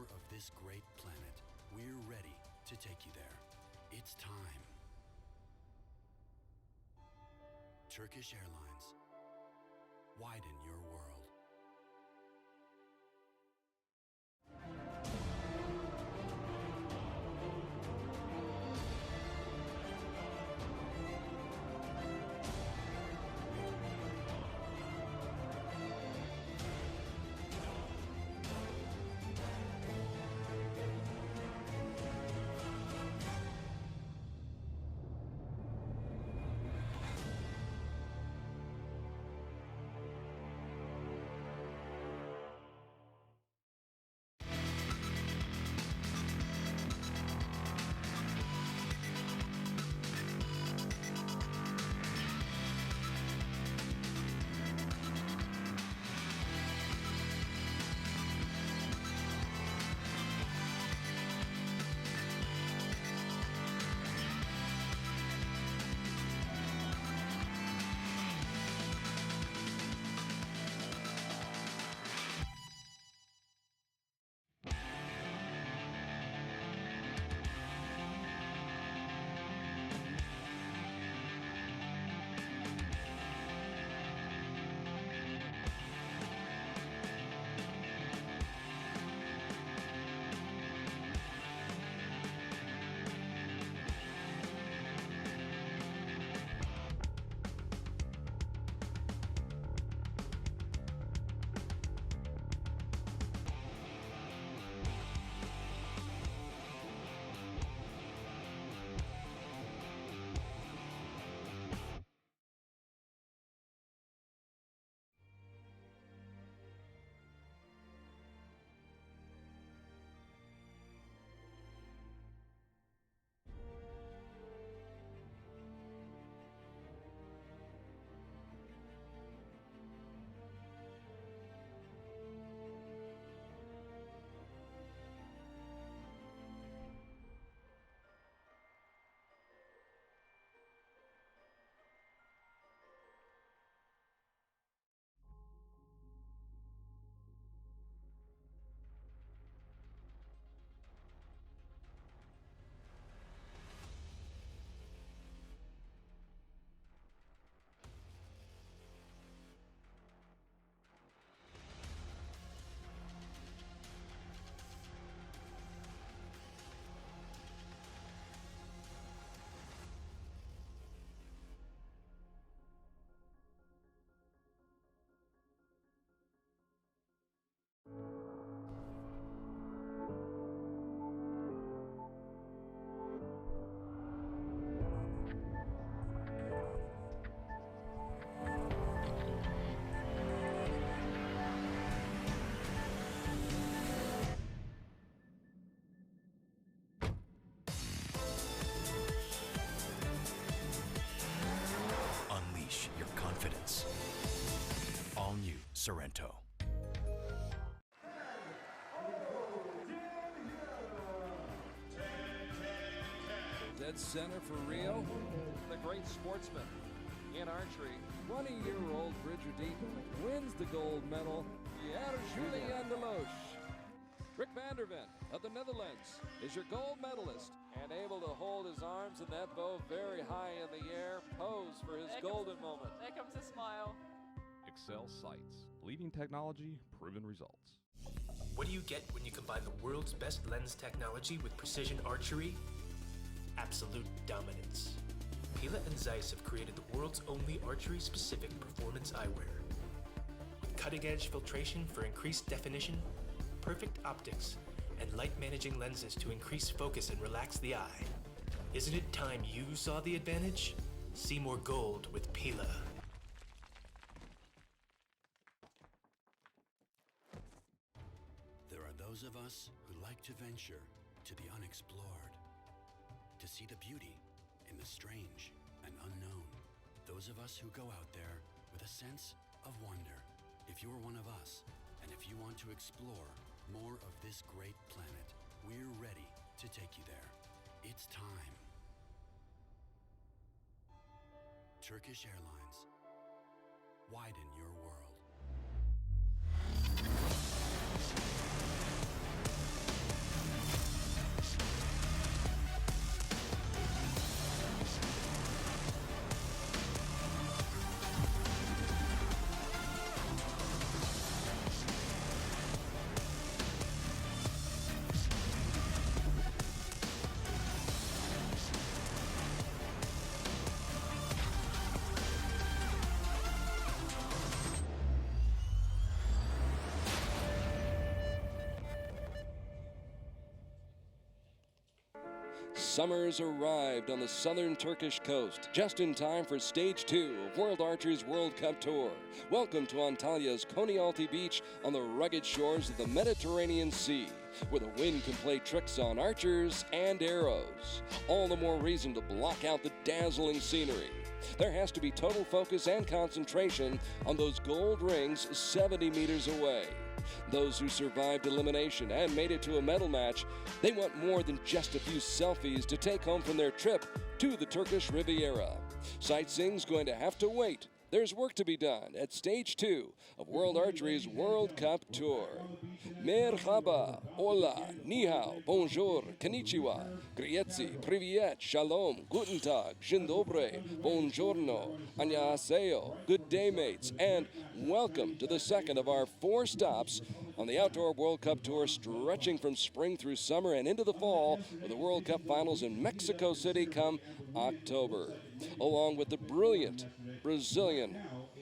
more of this great planet. We're ready to take you there. It's time. Turkish Airlines. Widen your world. All-new Sorrento. Dead center for Rio, the great sportsman in archery. 20-year-old Bridger Deaton wins the gold medal. Julian Deloche. Rick van der Ven of the Netherlands is your gold medalist and able to hold his arms and that bow very high in the air, pose for his golden moment. There comes a smile. Excel Sights. Leading technology, proven results. What do you get when you combine the world's best lens technology with precision archery? Absolute dominance. Pila and Zeiss have created the world's only archery-specific performance eyewear. With cutting-edge filtration for increased definition, perfect optics, and light-managing lenses to increase focus and relax the eye. Isn't it time you saw the advantage? See more gold with Pila. There are those of us who like to venture to the unexplored, to see the beauty in the strange and unknown. Those of us who go out there with a sense of wonder. If you're one of us, and if you want to explore more of this great planet, we're ready to take you there. It's time. Turkish Airlines. Widen your world. Summer's arrived on the southern Turkish coast, just in time for Stage 2 of World Archery's World Cup Tour. Welcome to Antalya's Konyaaltı Beach on the rugged shores of the Mediterranean Sea, where the wind can play tricks on archers and arrows. All the more reason to block out the dazzling scenery. There has to be total focus and concentration on those gold rings 70 meters away. Those who survived elimination and made it to a medal match, they want more than just a few selfies to take home from their trip to the Turkish Riviera. Sightseeing's going to have to wait. There's work to be done at Stage 2 of World Archery's World Cup Tour. Merhaba, hola, ni hao, bonjour, konnichiwa, grazie, privyet, shalom, guten tag, dzień dobry, buongiorno, annyeonghaseyo, good day mates, and welcome to the second of our 4 stops on the Outdoor World Cup Tour, stretching from spring through summer and into the fall, with the World Cup Finals in Mexico City come October. Along with the brilliant Brazilian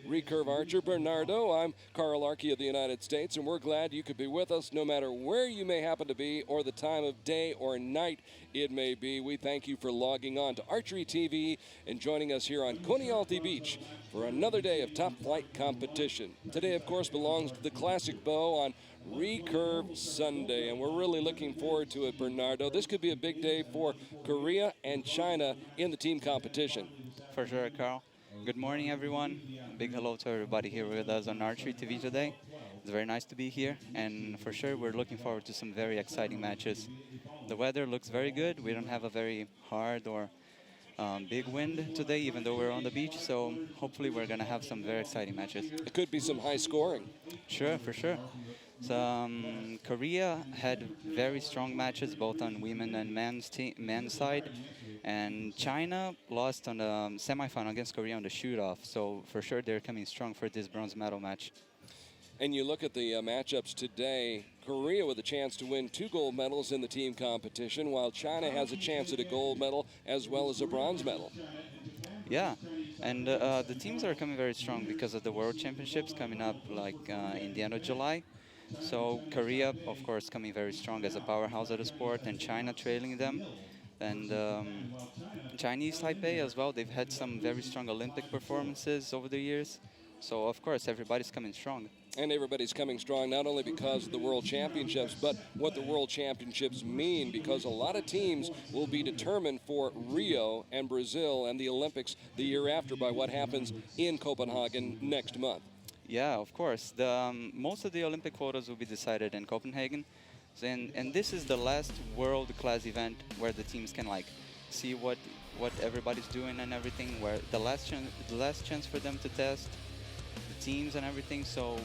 recurve archer Bernardo, I'm Carl Arky of the United States, and we're glad you could be with us no matter where you may happen to be or the time of day or night it may be. We thank you for logging on to Archery TV and joining us here on Konyaaltı Beach for another day of top flight competition. Today, of course, belongs to the classic bow on Recurve Sunday, and we're really looking forward to it, Bernardo. This could be a big day for Korea and China in the team competition. For sure, Carl. Good morning, everyone. Big hello to everybody here with us on Archery TV today. It's very nice to be here, and for sure we're looking forward to some very exciting matches. The weather looks very good. We don't have a very hard or big wind today, even though we're on the beach, so hopefully we're going to have some very exciting matches. It could be some high scoring. Sure, for sure. So, Korea had very strong matches both on women and men's side, and China lost on the semifinal against Korea on the shoot-off. So for sure they're coming strong for this bronze medal match. And you look at the matchups today, Korea with a chance to win 2 gold medals in the team competition, while China has a chance at a gold medal as well as a bronze medal. Yeah, and the teams are coming very strong because of the World Championships coming up like in the end of July. So Korea, of course, coming very strong as a powerhouse of the sport, and China trailing them. And Chinese Taipei as well, they've had some very strong Olympic performances over the years. So, of course, everybody's coming strong. And everybody's coming strong not only because of the World Championships, but what the World Championships mean, because a lot of teams will be determined for Rio and Brazil and the Olympics the year after by what happens in Copenhagen next month. Yeah, of course. Most of the Olympic quotas will be decided in Copenhagen. And this is the last world-class event where the teams can see what everybody's doing and everything, where the last chance for them to test the teams and everything. So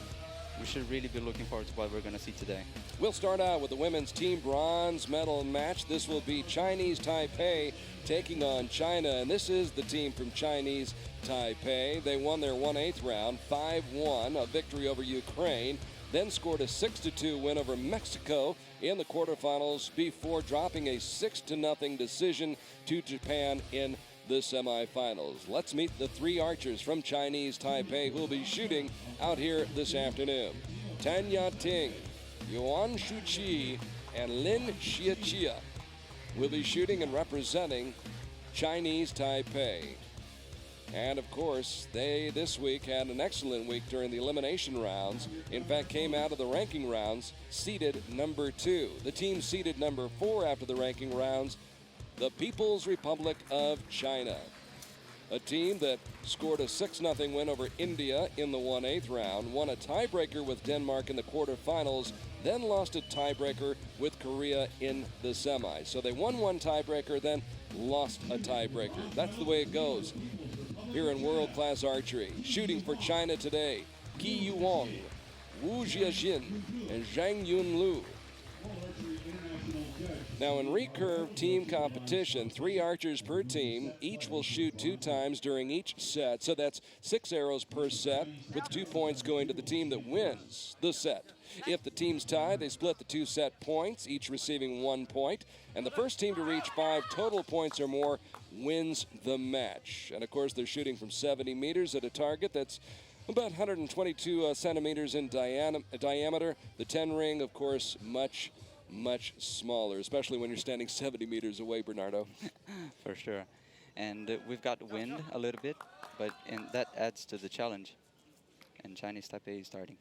we should really be looking forward to what we're going to see today. We'll start out with the women's team bronze medal match. This will be Chinese Taipei taking on China, and this is the team from Chinese Taipei. They won their 1/8 round, 5-1, a victory over Ukraine, then scored a 6-2 win over Mexico in the quarterfinals before dropping a 6-0 decision to Japan in the semifinals. Let's meet the 3 archers from Chinese Taipei who will be shooting out here this afternoon. Tanya Ting, Yuan Shuqi, and Lin Xiechia will be shooting and representing Chinese Taipei. And of course, they this week had an excellent week during the elimination rounds. In fact, came out of the ranking rounds seeded number 2. The team seeded number 4 after the ranking rounds, the People's Republic of China. A team that scored a 6-0 win over India in the 1/8 round, won a tiebreaker with Denmark in the quarterfinals, then lost a tiebreaker with Korea in the semis. So they won 1 tiebreaker, then lost a tiebreaker. That's the way it goes here in world-class archery. Shooting for China today, Qi Yuwang, Wu Jiajin, and Zhang Yunlu. Now in recurve team competition, 3 archers per team. Each will shoot 2 times during each set. So that's 6 arrows per set, with 2 points going to the team that wins the set. If the teams tie, they split the 2 set points, each receiving 1 point. And the first team to reach 5 total points or more wins the match. And of course, they're shooting from 70 meters at a target that's about 122 centimeters in diameter. The 10 ring, of course, much much smaller, especially when you're standing 70 meters away, Bernardo. For sure. And we've got wind a little bit, and that adds to the challenge. And Chinese Taipei is starting.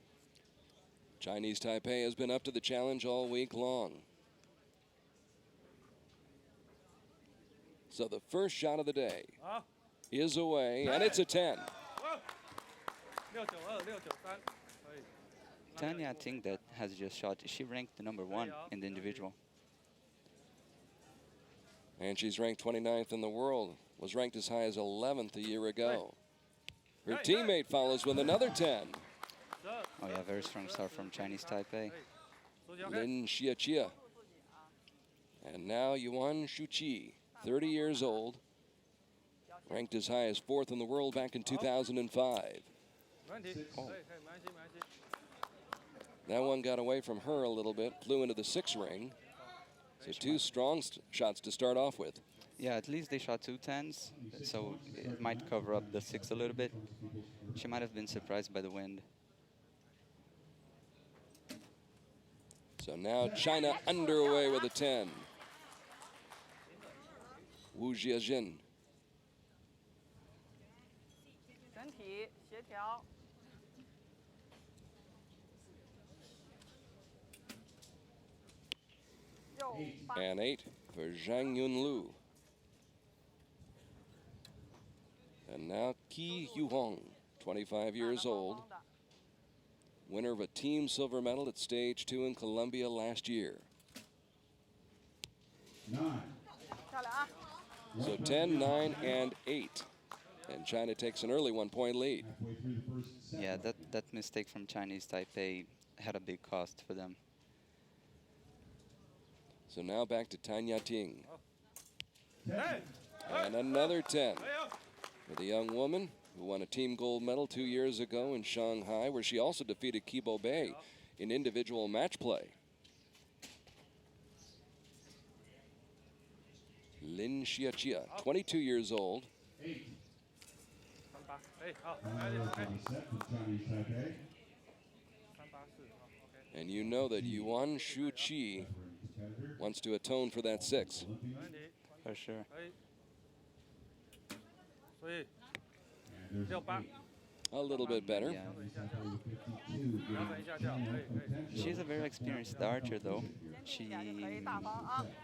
Chinese Taipei has been up to the challenge all week long. So the first shot of the day is away, and it's a 10. Tanya Ting that has just shot, she ranked the #1 in the individual. And she's ranked 29th in the world, was ranked as high as 11th a year ago. Her teammate follows with another 10. Oh yeah, very strong start from Chinese Taipei. Lin Xiaoqia. And now Yuan Shuqi, 30 years old, ranked as high as 4th in the world back in 2005. Oh. That one got away from her a little bit, flew into the 6 ring. So 2 strong shots to start off with. Yeah, at least they shot 2 10s, so it might cover up the 6 a little bit. She might have been surprised by the wind. So now China underway with a 10. Wu Jiajin. 整体协调。 And 8 for Zhang Yunlu. And now Qi Yuhong, 25 years old, winner of a team silver medal at stage 2 in Colombia last year. 漂亮啊！ So 10, 9, and 8. And China takes an early 1-point lead. Yeah, that mistake from Chinese Taipei had a big cost for them. So now back to Tanya Ting. And another 10 for the young woman who won a team gold medal 2 years ago in Shanghai, where she also defeated Kibo Bei in individual match play. Lin Xiaoqia, 22 years old. And you know that Yuan Shuqi wants to atone for that 6. For sure. A little bit better. Yeah. She's a very experienced archer, though. She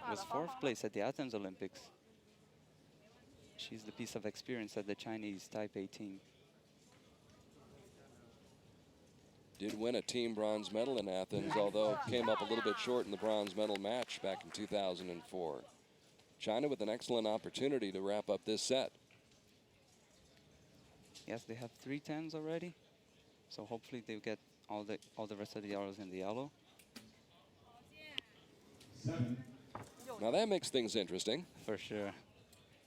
was 4th place at the Athens Olympics. She's the piece of experience at the Chinese Taipei team. Did win a team bronze medal in Athens, although came up a little bit short in the bronze medal match back in 2004. China with an excellent opportunity to wrap up this set. Yes, they have 3 10s already, so hopefully they'll get all the rest of the arrows in the yellow. Now that makes things interesting. For sure.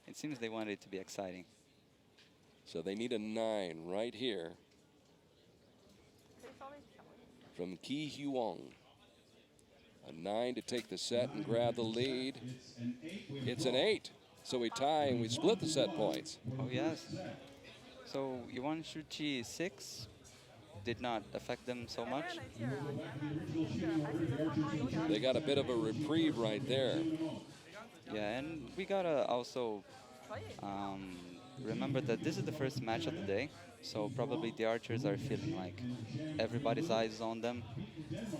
It seems they want it to be exciting. So they need a 9 right here from Qi Huang. A 9 to take the set and grab the lead. It's an 8. So we tie and we split the set points. Oh, yes. So Yuan Shuqi 6 did not affect them so much. They got a bit of a reprieve right there. Yeah, and we gotta also remember that this is the first match of the day, so probably the archers are feeling like everybody's eyes on them,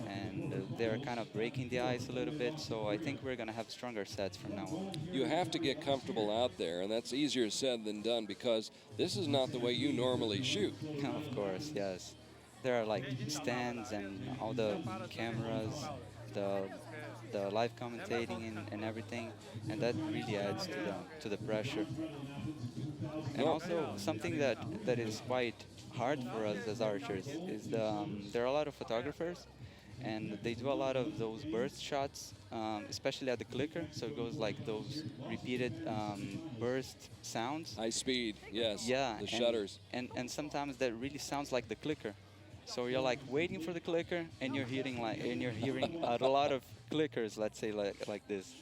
and they're kind of breaking the ice a little bit, so I think we're gonna have stronger sets from now on. You have to get comfortable out there, and that's easier said than done, because this is not the way you normally shoot. Of course, yes. There are like stands and all the cameras, the live commentating and everything, and that really adds to the pressure. And also something that is quite hard for us as archers is there are a lot of photographers, and they do a lot of those burst shots, especially at the clicker. So it goes like those repeated burst sounds. High speed, yes. Yeah, The shutters. And sometimes that really sounds like the clicker. So you're like waiting for the clicker, and you're hearing a lot of clickers, let's say like this.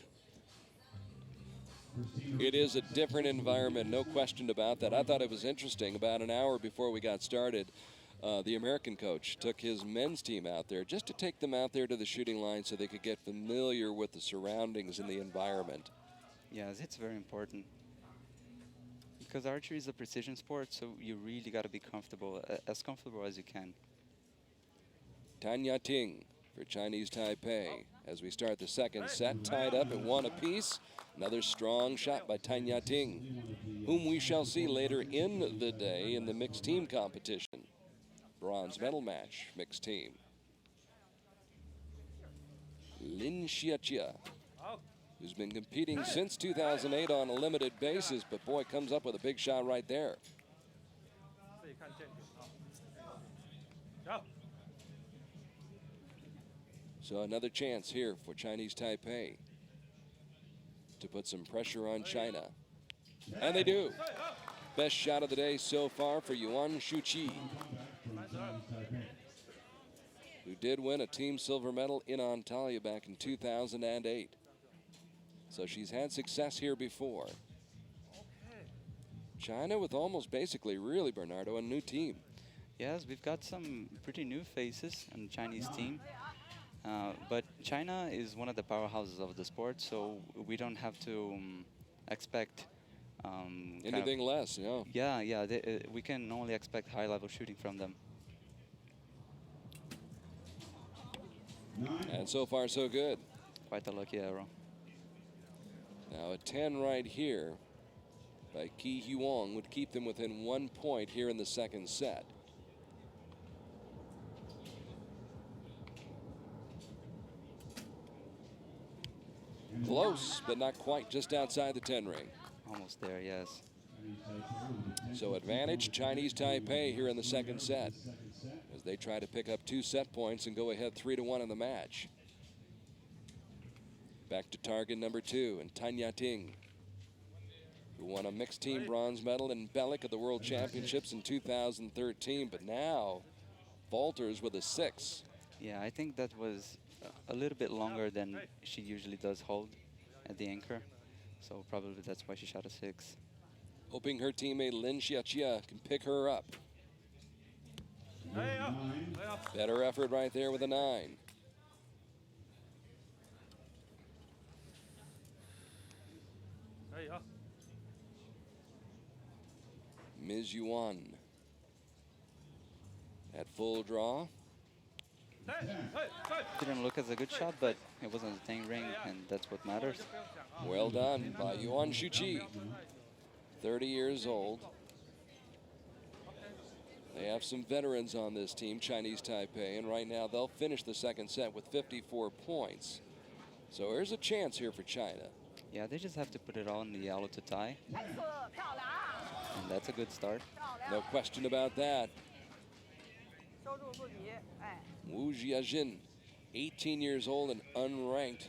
It is a different environment, no question about that. I thought it was interesting. About an hour before we got started, the American coach, took his men's team out there just to take them out there to the shooting line so they could get familiar with the surroundings and the environment. Yes, it's very important. Because archery is a precision sport, so you really got to be comfortable, as comfortable as you can. Tanya Ting for Chinese Taipei as we start the second set, tied up at 1 apiece. Another strong shot by Tanya Ting, whom we shall see later in the day in the mixed team competition. Bronze medal match, mixed team. Lin Xiaojia, who's been competing since 2008 on a limited basis, but boy, comes up with a big shot right there. So another chance here for Chinese Taipei to put some pressure on China. And they do. Best shot of the day so far for Yuan Shuqi, who did win a team silver medal in Antalya back in 2008. So she's had success here before. China with almost basically, really, Bernardo, a new team. Yes, we've got some pretty new faces on the Chinese team. But China is one of the powerhouses of the sport, so we don't have to expect anything less, you know. Yeah, we can only expect high-level shooting from them. And so far, so good. Quite a lucky arrow. Now a 10 right here by Ki Huang would keep them within 1 point here in the second set. Close, but not quite, just outside the 10 ring. Almost there, yes. So advantage Chinese Taipei here in the second set as they try to pick up 2 set points and go ahead 3-1 in the match. Back to target number 2 and Tanya Ting, who won a mixed team bronze medal in Belek at the World Championships in 2013, but now falters with a 6. Yeah, I think that was a little bit longer than she usually does hold at the anchor. So probably that's why she shot a 6. Hoping her teammate Lin Xiaojia can pick her up. Better effort right there with a 9. Ms. Yuan at full draw. Didn't look as a good shot, but it was on the 10 ring, and that's what matters. Well done by Yuan Shuqi, 30 years old. They have some veterans on this team, Chinese Taipei, and right now they'll finish the second set with 54 points. So there's a chance here for China. Yeah, they just have to put it all in the yellow to tie. And that's a good start. No question about that. Wu Jiajin, 18 years old and unranked,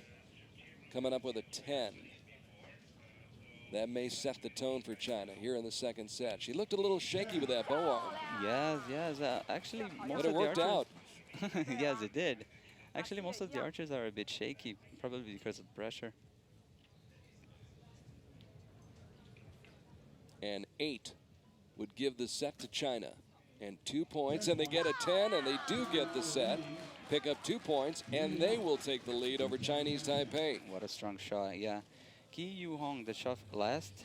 coming up with a 10. That may set the tone for China here in the second set. She looked a little shaky with that bow arm. Yes. Actually, most but of it worked the out. Yes, it did. Actually, most of the archers are a bit shaky, probably because of pressure. And 8 would give the set to China. And 2 points, and they get a 10, and they do get the set. Pick up 2 points, and they will take the lead over Chinese Taipei. What a strong shot, yeah. Ki Yuhong, the shot last.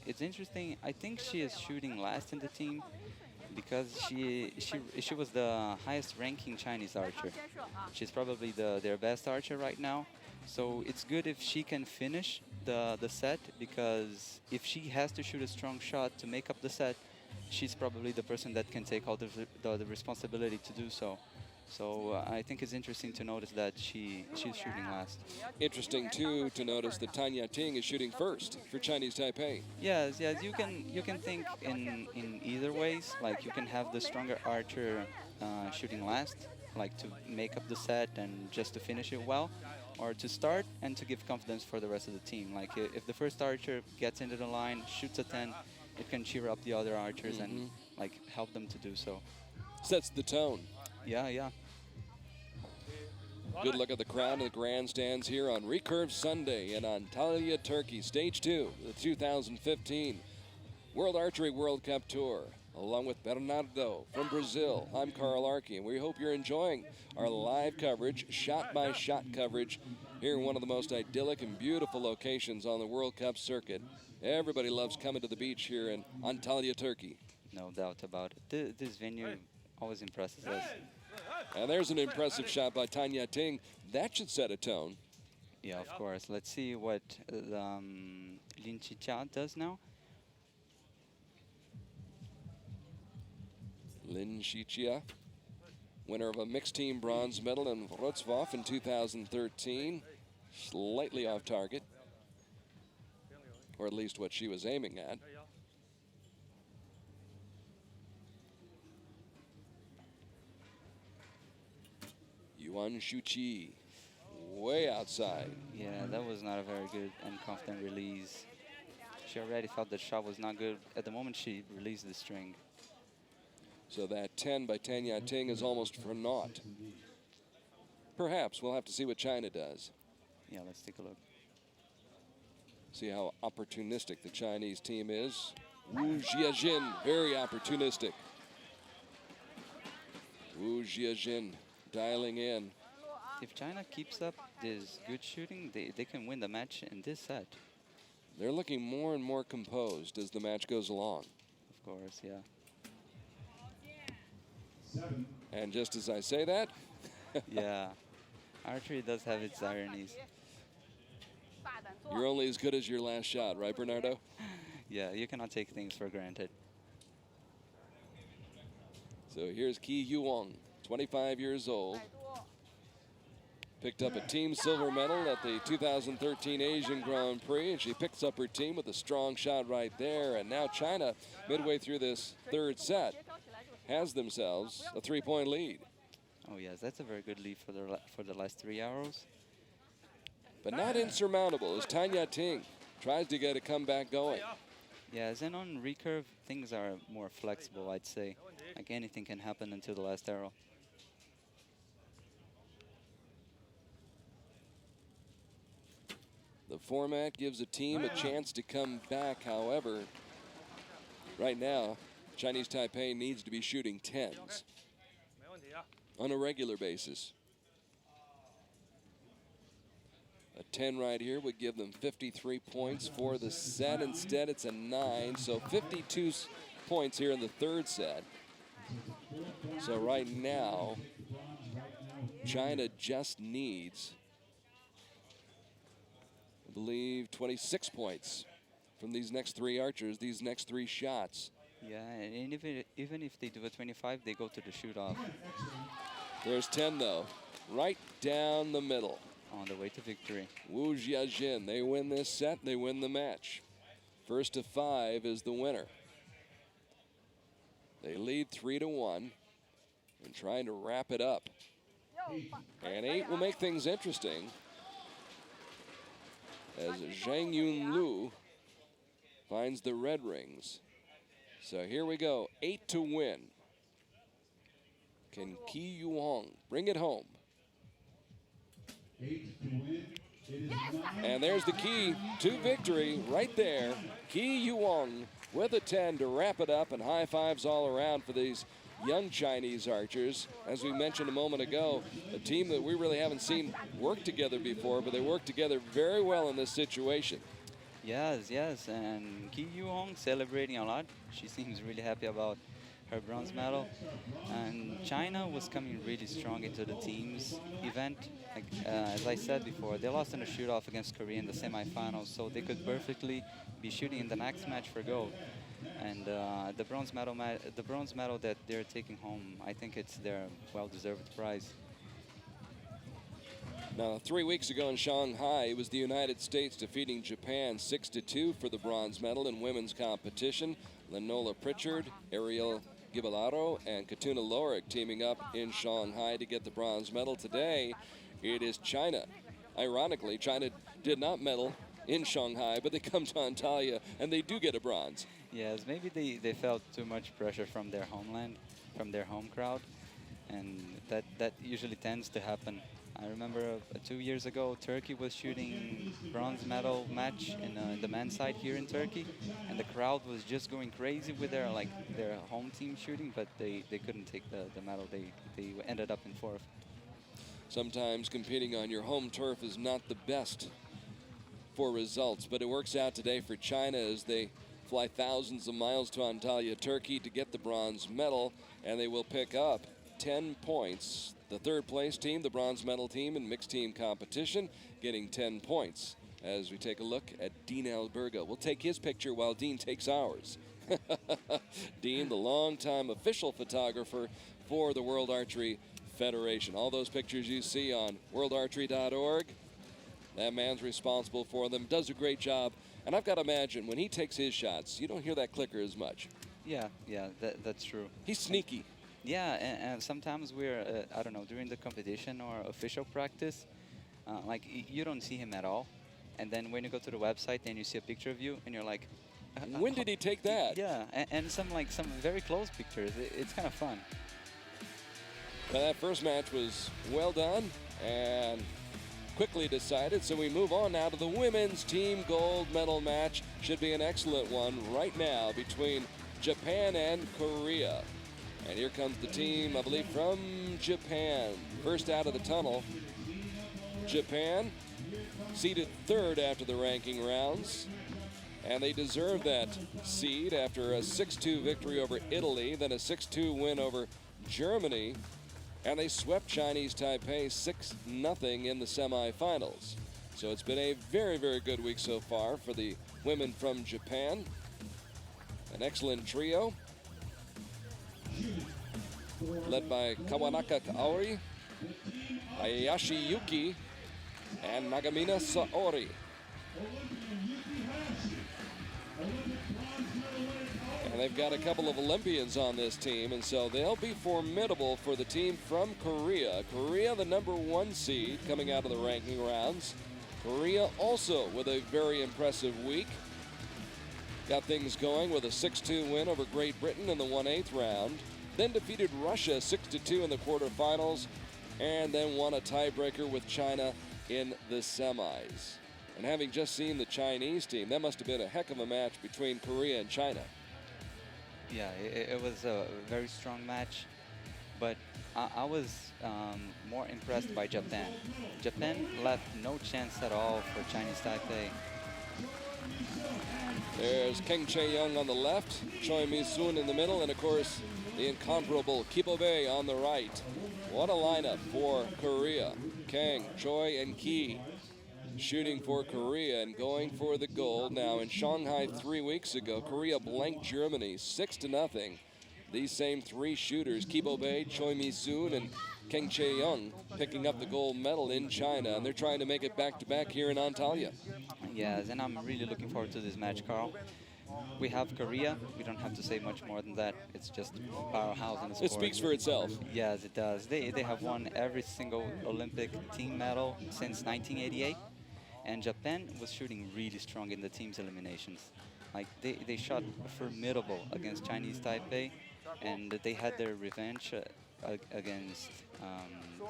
It's interesting. I think she is shooting last in the team because she was the highest ranking Chinese archer. She's probably their best archer right now. So it's good if she can finish the set, because if she has to shoot a strong shot to make up the set, she's probably the person that can take all the responsibility to do so. So I think it's interesting to notice that she's shooting last. Interesting too to notice that Tanya Ting is shooting first for Chinese Taipei. Yes. You can think in either ways. Like you can have the stronger archer shooting last, like to make up the set and just to finish it well, or to start and to give confidence for the rest of the team. Like if the first archer gets into the line, shoots a 10, it can cheer up the other archers and like help them to do so. Sets the tone. Yeah. Good look at the crowd in the grandstands here on Recurve Sunday in Antalya, Turkey. Stage 2, the 2015 World Archery World Cup Tour. A along with Bernardo from Brazil. I'm Carl Arky, and we hope you're enjoying our live coverage, shot-by-shot coverage, here in one of the most idyllic and beautiful locations on the World Cup circuit. Everybody loves coming to the beach here in Antalya, Turkey. No doubt about it. This venue always impresses us. And there's an impressive shot by Tanya Ting. That should set a tone. Yeah, of course. Let's see what Lin Chicha does now. Lin Shichia, winner of a mixed team bronze medal in Wroclaw in 2013. Slightly off target, or at least what she was aiming at. Yuan Shuqi, way outside. Yeah, that was not a very good and confident release. She already felt the shot was not good. At the moment she released the string. So that 10 by Tanya Ting is almost for naught. Perhaps we'll have to see what China does. Yeah, let's take a look. See how opportunistic the Chinese team is. Wu Jiajin, very opportunistic. Wu Jiajin dialing in. If China keeps up this good shooting, they can win the match in this set. They're looking more and more composed as the match goes along. Of course, yeah. And just as I say that, yeah, archery does have its ironies. you're only as good as your last shot, right, Bernardo? Yeah, you cannot take things for granted. So here's Ki Yuong, 25 years old. Picked up a team silver medal at the 2013 Asian Grand Prix, and she picks up her team with a strong shot right there. And now China, midway through this third set, has themselves a 3-point lead. Oh yes, that's a very good lead for the last 3 arrows. But not insurmountable as Tanya Ting tries to get a comeback going. Yes, and on recurve, things are more flexible, I'd say. Like anything can happen until the last arrow. The format gives a team a chance to come back. However, right now, Chinese Taipei needs to be shooting 10s on a regular basis. A 10 right here would give them 53 points for the set. Instead, it's a 9, so 52 points here in the third set. So right now, China just needs, I believe, 26 points from these next 3 archers, these next 3 shots. Yeah, and even if they do a 25, they go to the shoot-off. There's 10, though, right down the middle. On the way to victory. Wu Jiajin, they win this set, they win the match. First to 5 is the winner. They lead 3-1 and trying to wrap it up. And 8 will make things interesting as Zhang Yun Lu finds the red rings. So here we go, 8 to win. Can Ki Yuong bring it home? And there's the key to victory right there. Ki Yuong with a 10 to wrap it up, and high fives all around for these young Chinese archers. As we mentioned a moment ago, a team that we really haven't seen work together before, but they work together very well in this situation. Yes, yes, and Ki Yuong celebrating a lot. She seems really happy about her bronze medal. And China was coming really strong into the teams event. Like, as I said before, they lost in a shoot-off against Korea in the semifinals, so they could perfectly be shooting in the next match for gold. And the bronze medal that they're taking home, I think it's their well-deserved prize. Now, 3 weeks ago in Shanghai, it was the United States defeating Japan 6-2 for the bronze medal in women's competition. Lenola Pritchard, Ariel Gibelaro, and Katuna Lorik teaming up in Shanghai to get the bronze medal. Today, it is China. Ironically, China did not medal in Shanghai, but they come to Antalya and they do get a bronze. Yes, maybe they felt too much pressure from their homeland, from their home crowd, and that usually tends to happen. I remember 2 years ago, Turkey was shooting bronze medal match in the men's side here in Turkey, and the crowd was just going crazy with their home team shooting, but they couldn't take the medal. They ended up in fourth. Sometimes competing on your home turf is not the best for results, but it works out today for China as they fly thousands of miles to Antalya, Turkey to get the bronze medal, and they will pick up 10 points. The third place team, the bronze medal team in mixed team competition, getting 10 points. As we take a look at Dean Alberga. We'll take his picture while Dean takes ours. Dean, the longtime official photographer for the World Archery Federation. All those pictures you see on worldarchery.org, that man's responsible for them, does a great job. And I've got to imagine when he takes his shots, you don't hear that clicker as much. Yeah, that's true. He's sneaky. Yeah, and sometimes we're, I don't know, during the competition or official practice, you don't see him at all. And then when you go to the website and you see a picture of you, and you're like, when did he take that? Yeah, and some very close pictures. It's kind of fun. Well, that first match was well done and quickly decided, so we move on now to the women's team gold medal match. Should be an excellent one right now between Japan and Korea. And here comes the team, I believe, from Japan. First out of the tunnel, Japan, seeded third after the ranking rounds. And they deserve that seed after a 6-2 victory over Italy, then a 6-2 win over Germany. And they swept Chinese Taipei 6-0 in the semifinals. So it's been a very, very good week so far for the women from Japan. An excellent trio, led by Kawanaka Kaori, Hayashi Yuki, and Nagamina Saori. And they've got a couple of Olympians on this team, and so they'll be formidable for the team from Korea. Korea, the #1 seed coming out of the ranking rounds. Korea also with a very impressive week. Got things going with a 6-2 win over Great Britain in the 1/8 round. Then defeated Russia 6-2 in the quarterfinals, and then won a tiebreaker with China in the semis. And having just seen the Chinese team, that must have been a heck of a match between Korea and China. Yeah, it was a very strong match, but I was more impressed by Japan. Japan left no chance at all for Chinese Taipei. There's Kang Chae-young on the left, Choi Mi-soon in the middle, and of course the incomparable Kibobe on the right. What a lineup for Korea. Kang, Choi, and Ki shooting for Korea and going for the gold. Now in Shanghai 3 weeks ago, Korea blanked Germany 6-0. These same three shooters, Kibobe, Choi Mi-soon, and Kang Chae-young, picking up the gold medal in China, and they're trying to make it back-to-back here in Antalya. Yes, and I'm really looking forward to this match, Carl. We have Korea. We don't have to say much more than that. It's just a powerhouse in the sport. It speaks for itself. Yes, it does. They have won every single Olympic team medal since 1988. And Japan was shooting really strong in the team's eliminations. Like they shot formidable against Chinese Taipei, and they had their revenge against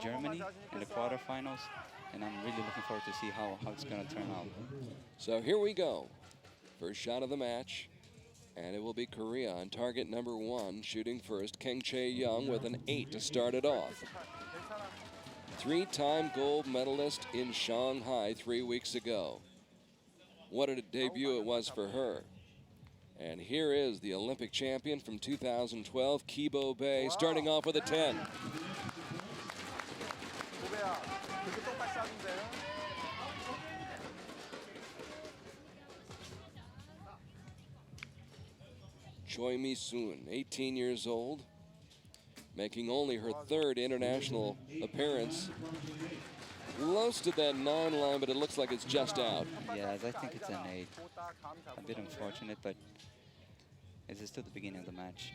Germany in the quarterfinals. And I'm really looking forward to see how it's going to turn out. So here we go. First shot of the match, and it will be Korea on target #1, shooting first. Kang Chae-young with an 8 to start it off. Three-time gold medalist in Shanghai 3 weeks ago. What a debut it was for her. And here is the Olympic champion from 2012, Kibobe, starting off with a 10. Choi Mi-soon, 18 years old, making only her third international appearance. Close to that 9 line, but it looks like it's just out. Yes, I think it's an 8. A bit unfortunate, but it's still the beginning of the match.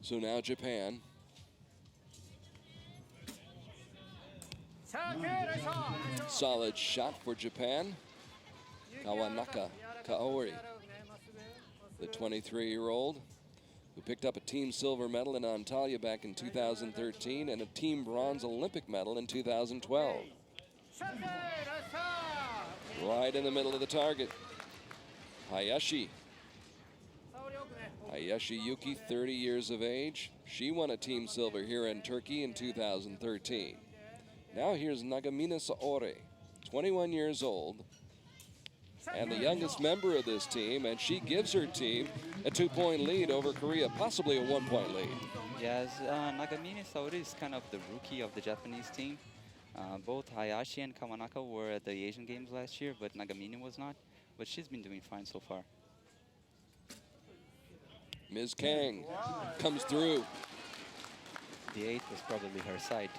So now Japan. Solid shot for Japan. Kawanaka Kaori, the 23-year-old who picked up a team silver medal in Antalya back in 2013 and a team bronze Olympic medal in 2012. Right in the middle of the target. Hayashi. Hayashi Yuki, 30 years of age. She won a team silver here in Turkey in 2013. Now here's Nagamine Saori, 21 years old, and the youngest member of this team, and she gives her team a 2-point lead over Korea, possibly a 1-point lead. Yes, Nagamine Saori is kind of the rookie of the Japanese team. Both Hayashi and Kawanaka were at the Asian Games last year, but Nagamine was not. But she's been doing fine so far. Ms. Kang comes through. The 8 was probably her side.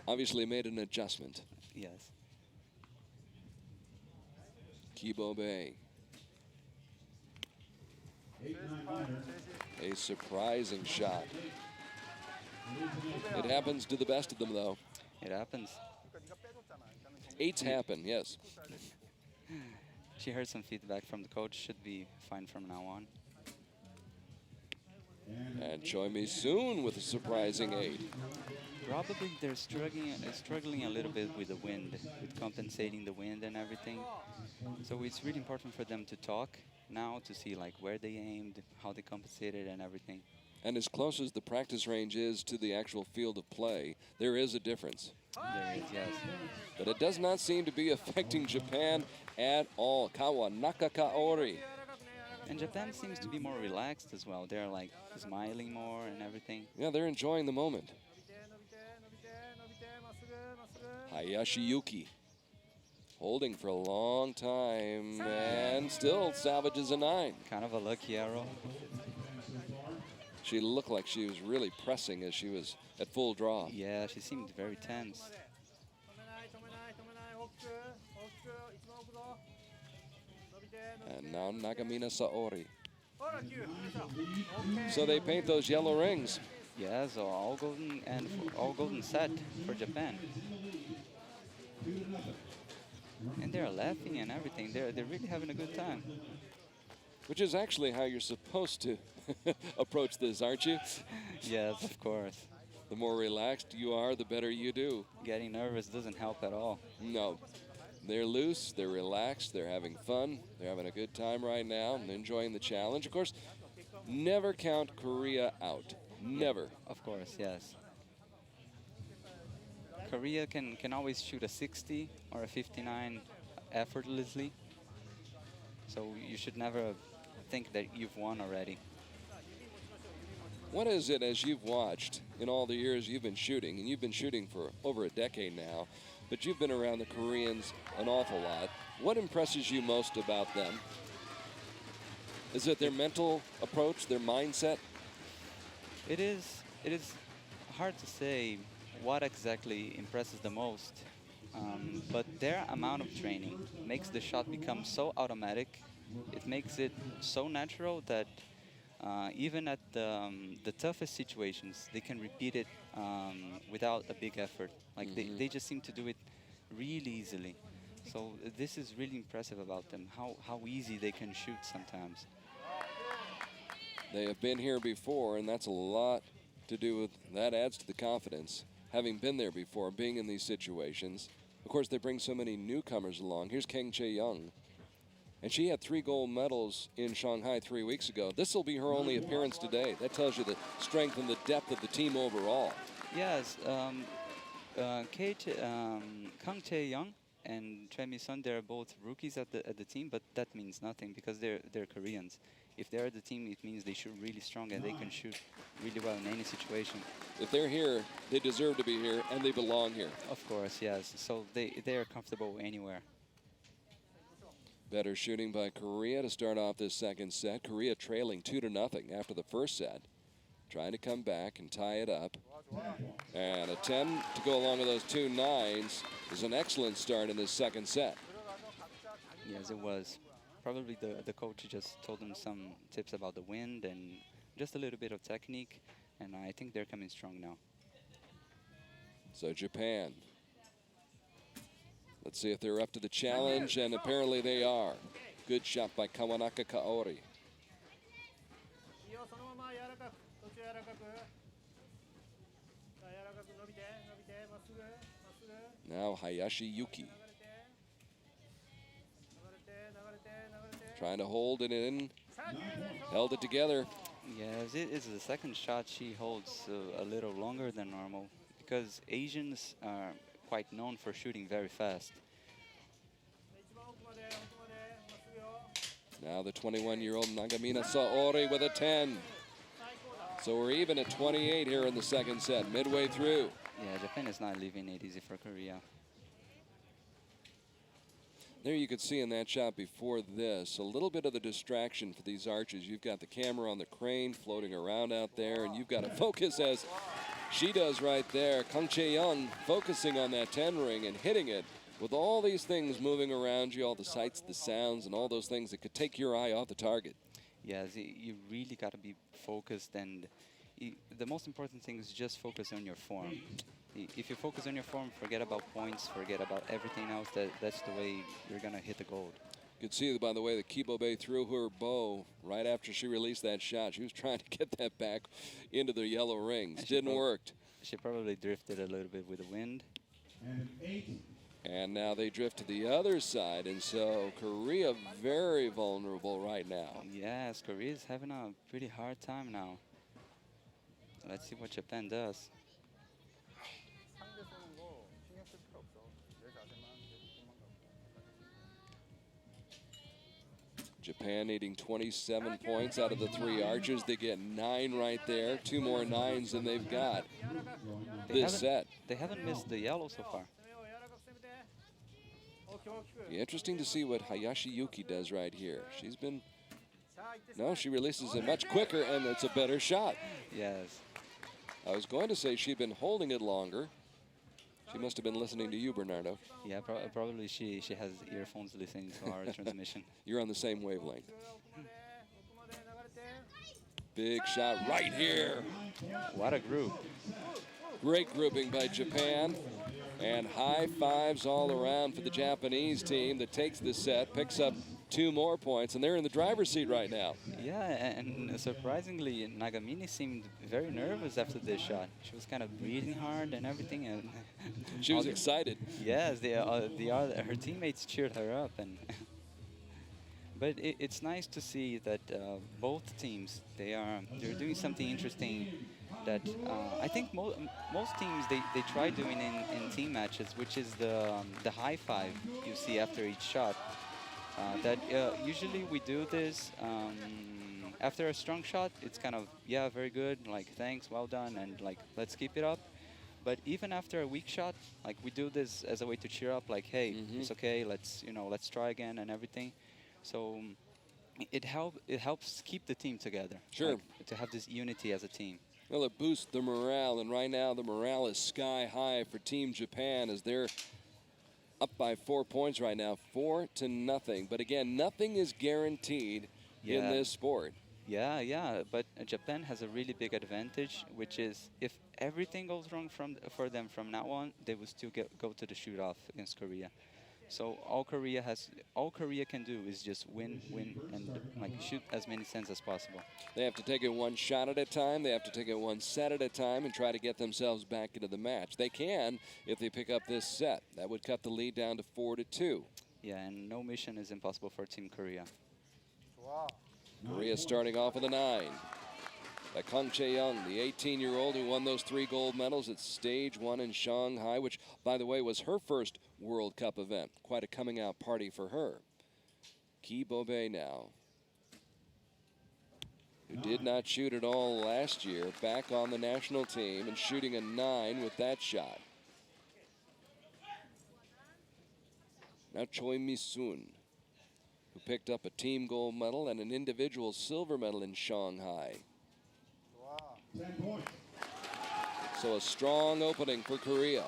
Obviously made an adjustment. Yes. Kibo Bay. A surprising shot. It happens to the best of them, though. It happens. 8s happen, yes. She heard some feedback from the coach. Should be fine from now on. And Choi Mi-soon with a surprising 8. Probably they're struggling a little bit with the wind, with compensating the wind and everything. So it's really important for them to talk now to see like where they aimed, how they compensated and everything. And as close as the practice range is to the actual field of play, there is a difference. There is, yes. But it does not seem to be affecting Japan at all. Kawanaka Kaori. And Japan seems to be more relaxed as well. They're like smiling more and everything. Yeah, they're enjoying the moment. Hayashi Yuki holding for a long time and still salvages a 9. Kind of a lucky arrow. She looked like she was really pressing as she was at full draw. Yeah, she seemed very tense. And now Nagamine Saori. So they paint those yellow rings. Yeah, so all golden set for Japan. And they're laughing and everything. They're really having a good time. Which is actually how you're supposed to approach this, aren't you? Yes, of course. The more relaxed you are, the better you do. Getting nervous doesn't help at all. No. They're loose, they're relaxed, they're having fun, they're having a good time right now and enjoying the challenge. Of course, never count Korea out. Never. Of course, yes. Korea can always shoot a 60 or a 59 effortlessly. So you should never think that you've won already. What is it, as you've watched in all the years you've been shooting, and you've been shooting for over a decade now, but you've been around the Koreans an awful lot. What impresses you most about them? Is it their mental approach, their mindset? It is hard to say what exactly impresses the most, but their amount of training makes the shot become so automatic. It makes it so natural that even at the toughest situations, they can repeat it without a big effort. Like they just seem to do it really easily. So this is really impressive about them, how easy they can shoot sometimes. They have been here before, and that's a lot to do with, that adds to the confidence. Having been there before, being in these situations. Of course, they bring so many newcomers along. Here's Kang Chae-young. And she had 3 gold medals in Shanghai 3 weeks ago. This will be her only appearance today. That tells you the strength and the depth of the team overall. Yes, Kang Chae-young and Choi Mi-sun, they're both rookies at the team, but that means nothing because they're Koreans. If they're at the team, it means they shoot really strong and they can shoot really well in any situation. If they're here, they deserve to be here and they belong here. Of course, yes. So they are comfortable anywhere. Better shooting by Korea to start off this second set. Korea trailing 2-0 after the first set. Trying to come back and tie it up. And a 10 to go along with those 2 9s is an excellent start in this second set. Yes, it was. Probably the coach just told them some tips about the wind and just a little bit of technique. And I think they're coming strong now. So Japan. Let's see if they're up to the challenge, and apparently they are. Good shot by Kawanaka Kaori. Now Hayashi Yuki. Trying to hold it in. Held it together. Yes, it is the second shot she holds a little longer than normal because Asians are quite known for shooting very fast. Now the 21-year-old Nagamine Saori with a 10. So we're even at 28 here in the second set, midway through. Yeah, Japan is not leaving it easy for Korea. There you could see in that shot before this, a little bit of the distraction for these archers. You've got the camera on the crane floating around out there, and you've got to focus as she does right there. Kang Chae-young focusing on that 10 ring and hitting it with all these things moving around you, all the sights, the sounds, and all those things that could take your eye off the target. Yes, you really got to be focused, and the most important thing is just focus on your form. If you focus on your form, forget about points, forget about everything else. That's the way you're going to hit the gold. You could see, by the way, that Kibobe threw her bow right after she released that shot. She was trying to get that back into the yellow rings. Didn't work. She probably drifted a little bit with the wind. And now they drift to the other side, and so Korea very vulnerable right now. Yes, Korea is having a pretty hard time now. Let's see what Japan does. Japan needing 27 points out of the 3 archers. They get 9 right there. 2 more 9s than they've got this set. They haven't missed the yellow so far. Be interesting to see what Hayashi Yuki does right here. She's been... No, she releases it much quicker, and it's a better shot. Yes. I was going to say she'd been holding it longer. She must have been listening to you, Bernardo. Yeah, probably she has earphones listening to our transmission. You're on the same wavelength. Big shot right here. What a group. Great grouping by Japan. And high fives all around for the Japanese team that takes this set, picks up 2 more points, and they're in the driver's seat right now. Yeah, and surprisingly, Nagamine seemed very nervous after this shot. She was kind of breathing hard and everything. And she was excited. Yes, her teammates cheered her up. But it's nice to see that both teams, they're doing something interesting that I think most teams they try doing in team matches, which is the high five you see after each shot. Usually we do this after a strong shot. It's kind of, yeah, very good, like thanks, well done, and like let's keep it up. But even after a weak shot, like we do this as a way to cheer up, like hey, it's okay, let's try again and everything. So it helps keep the team together. Sure. Like, to have this unity as a team. Well, it boosts the morale, and right now the morale is sky high for Team Japan as they're up by 4 points right now, 4-0. But again, nothing is guaranteed in this sport. Yeah, but Japan has a really big advantage, which is if everything goes wrong for them from now on, they will still go to the shoot-off against Korea. So all Korea can do is just win, and like shoot as many sets as possible. They have to take it 1 shot at a time. They have to take it 1 set at a time and try to get themselves back into the match. They can if they pick up this set. That would cut the lead down to 4-2. Yeah, and no mission is impossible for Team Korea. Wow. Korea starting off with a 9. By Kang Chae-young, the 18-year-old who won those 3 gold medals at Stage 1 in Shanghai, which, by the way, was her first World Cup event. Quite a coming-out party for her. Ki Bobe now, who did not shoot at all last year, back on the national team and shooting a 9 with that shot. Now Choi Mi-soon, who picked up a team gold medal and an individual silver medal in Shanghai. 10 points. So a strong opening for Korea.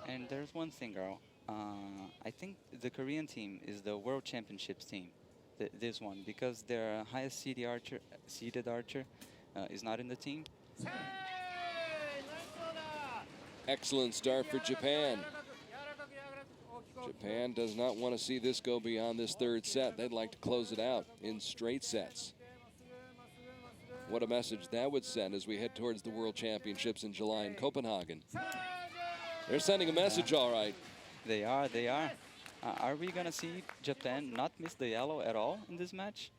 And there's one thing, girl. I think the Korean team is the World Championships team. This one, because their highest seeded archer is not in the team. Excellent start for Japan. Japan does not want to see this go beyond this third set. They'd like to close it out in straight sets. What a message that would send as we head towards the World Championships in July in Copenhagen. They're sending a message, all right. They are. Are we going to see Japan not miss the yellow at all in this match?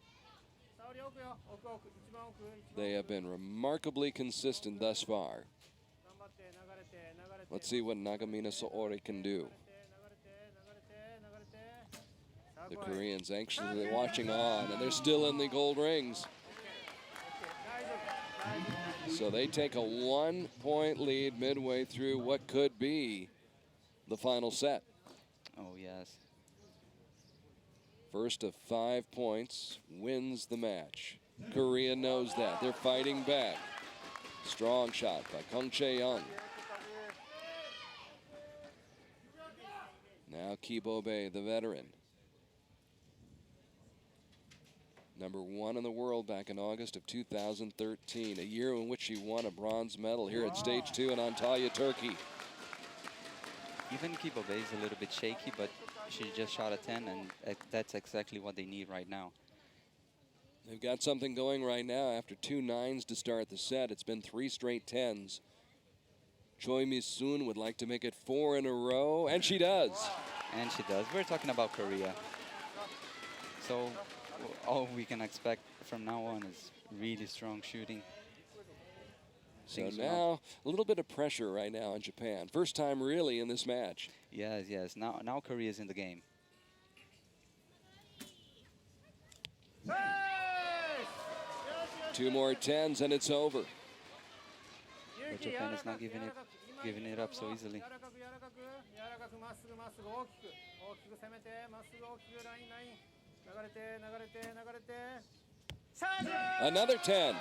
They have been remarkably consistent thus far. Let's see what Nagamine Saori can do. The Koreans anxiously watching on, and they're still in the gold rings. So they take a 1-point lead midway through what could be the final set. Oh, yes. First of 5 points wins the match. Korea knows that. They're fighting back. Strong shot by Kong Chae-young. Now Kibobe, the veteran. Number 1 in the world back in August of 2013, a year in which she won a bronze medal here at stage 2 in Antalya, Turkey. Even Kibobe is a little bit shaky, but she just shot a 10, and that's exactly what they need right now. They've got something going right now after 2 9s to start the set. It's been 3 straight 10s. Choi Mi-soon would like to make it 4 in a row, and she does. And she does. We're talking about Korea. So all we can expect from now on is really strong shooting. So now a little bit of pressure right now on Japan. First time really in this match. Yes. Now Korea is in the game. Two more 10s and it's over. But Japan is not giving it up so easily. Another 10.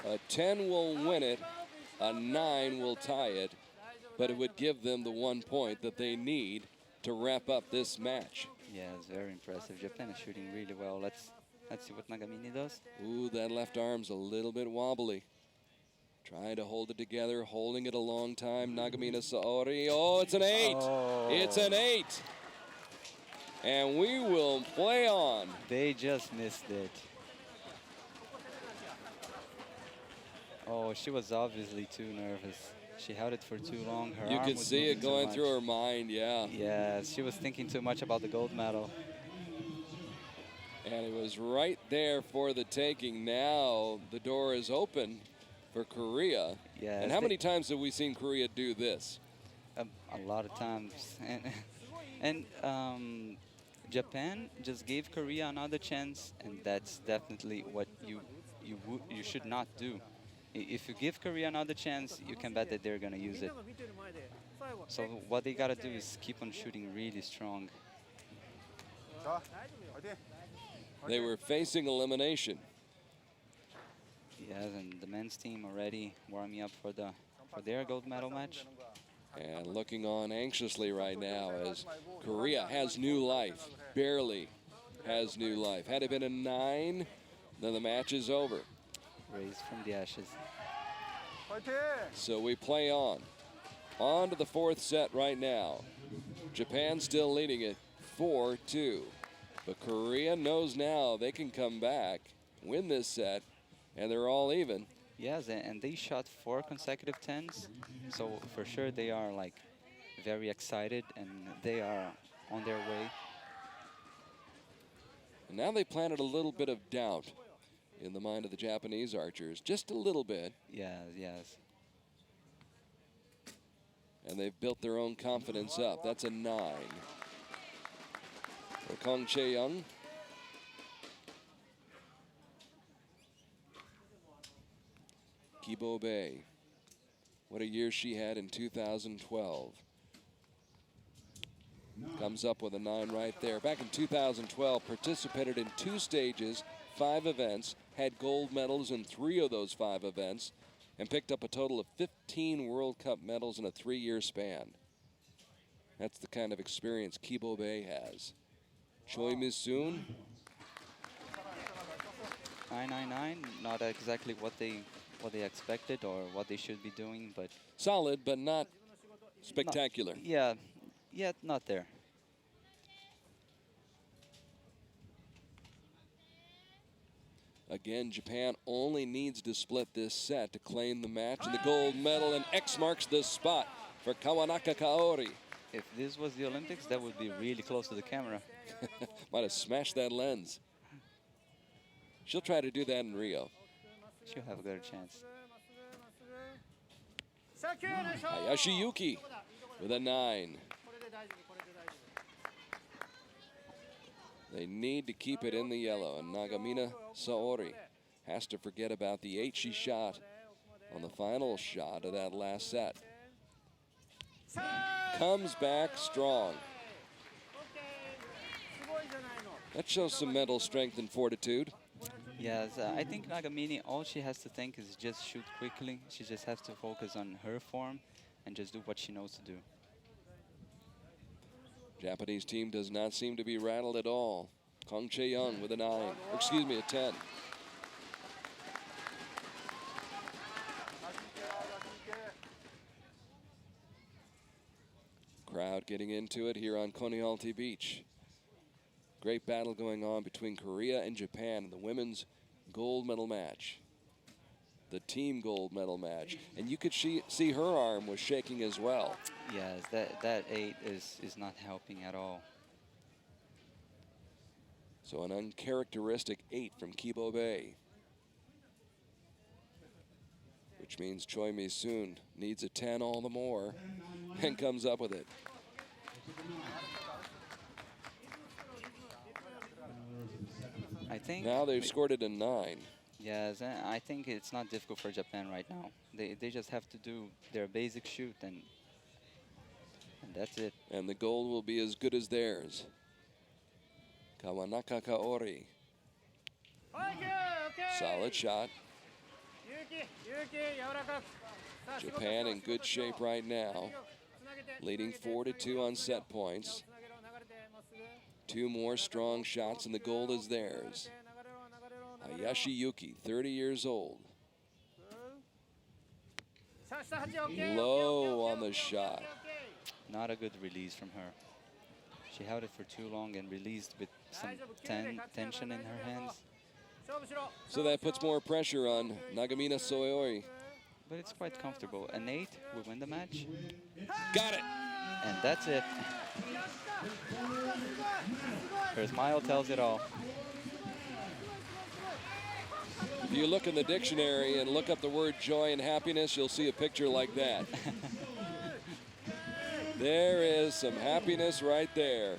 A 10 will win it, a 9 will tie it, but it would give them the 1 point that they need to wrap up this match. Yeah, it's very impressive. Japan is shooting really well. Let's see what Nagamine does. Ooh, that left arm's a little bit wobbly. Trying to hold it together, holding it a long time. Nagamine Saori. Oh, it's an 8. Oh. It's an 8. And we will play on. They just missed it. Oh, she was obviously too nervous. She held it for too long. Her You arm could was see it moving too going much. through her mind, yeah. Yes, she was thinking too much about the gold medal. And it was right there for the taking. Now the door is open for Korea. Yes, and how many times have we seen Korea do this? A lot of times. And Japan just gave Korea another chance, and that's definitely what you should not do. If you give Korea another chance, you can bet that they're going to use it. So what they got to do is keep on shooting really strong. They were facing elimination. Yes, and the men's team already warming up for their gold medal match. And looking on anxiously right now as Korea has new life, barely has new life. Had it been a 9, then the match is over. Raised from the ashes. So we play on. On to the 4th set right now. Japan still leading it 4-2. But Korea knows now they can come back, win this set, and they're all even. Yes, and they shot 4 consecutive 10s. So for sure they are like very excited and they are on their way. And now they planted a little bit of doubt in the mind of the Japanese archers, just a little bit. Yes. And they've built their own confidence up. That's a 9. For Kong Chae-young. Kibobe. What a year she had in 2012. Comes up with a 9 right there. Back in 2012, participated in 2 stages, 5 events, had gold medals in 3 of those 5 events, and picked up a total of 15 World Cup medals in a 3-year span. That's the kind of experience Kibobe has. Choi Mi-soon. 999, not exactly what they expected or what they should be doing, but Solid, but not spectacular. Yeah, yet not there. Again, Japan only needs to split this set to claim the match and the gold medal, and X marks the spot for Kawanaka Kaori. If this was the Olympics, that would be really close to the camera. Might have smashed that lens. She'll try to do that in Rio. She'll have a better chance. Hayashi Yuki with a 9. They need to keep it in the yellow, and Nagamine Saori has to forget about the 8 she shot on the final shot of that last set. Comes back strong. That shows some mental strength and fortitude. Yes, I think Nagamine, all she has to think is just shoot quickly. She just has to focus on her form and just do what she knows to do. Japanese team does not seem to be rattled at all. Kong Chae-young with a 9, or excuse me, a 10. Crowd getting into it here on Konialty Beach. Great battle going on between Korea and Japan in the women's gold medal match. The team gold medal match. And you could see her arm was shaking as well. Yes, that 8 is not helping at all. So an uncharacteristic 8 from Kibo Bay. Which means Choi Mi-soon needs a 10 all the more and comes up with it. I think Now they've scored it a 9. Yes, I think it's not difficult for Japan right now. They just have to do their basic shoot and that's it. And the gold will be as good as theirs. Kawanaka Kaori. Solid shot. Japan in good shape right now. Leading 4-2 on set points. 2 more strong shots and the gold is theirs. Hayashi Yuki, 30 years old. Low on the shot. Not a good release from her. She held it for too long and released with some tension in her hands. So that puts more pressure on Nagamine Saori. But it's quite comfortable. An 8 will win the match. Got it. And that's it. Her smile tells it all. If you look in the dictionary and look up the word joy and happiness, you'll see a picture like that. There is some happiness right there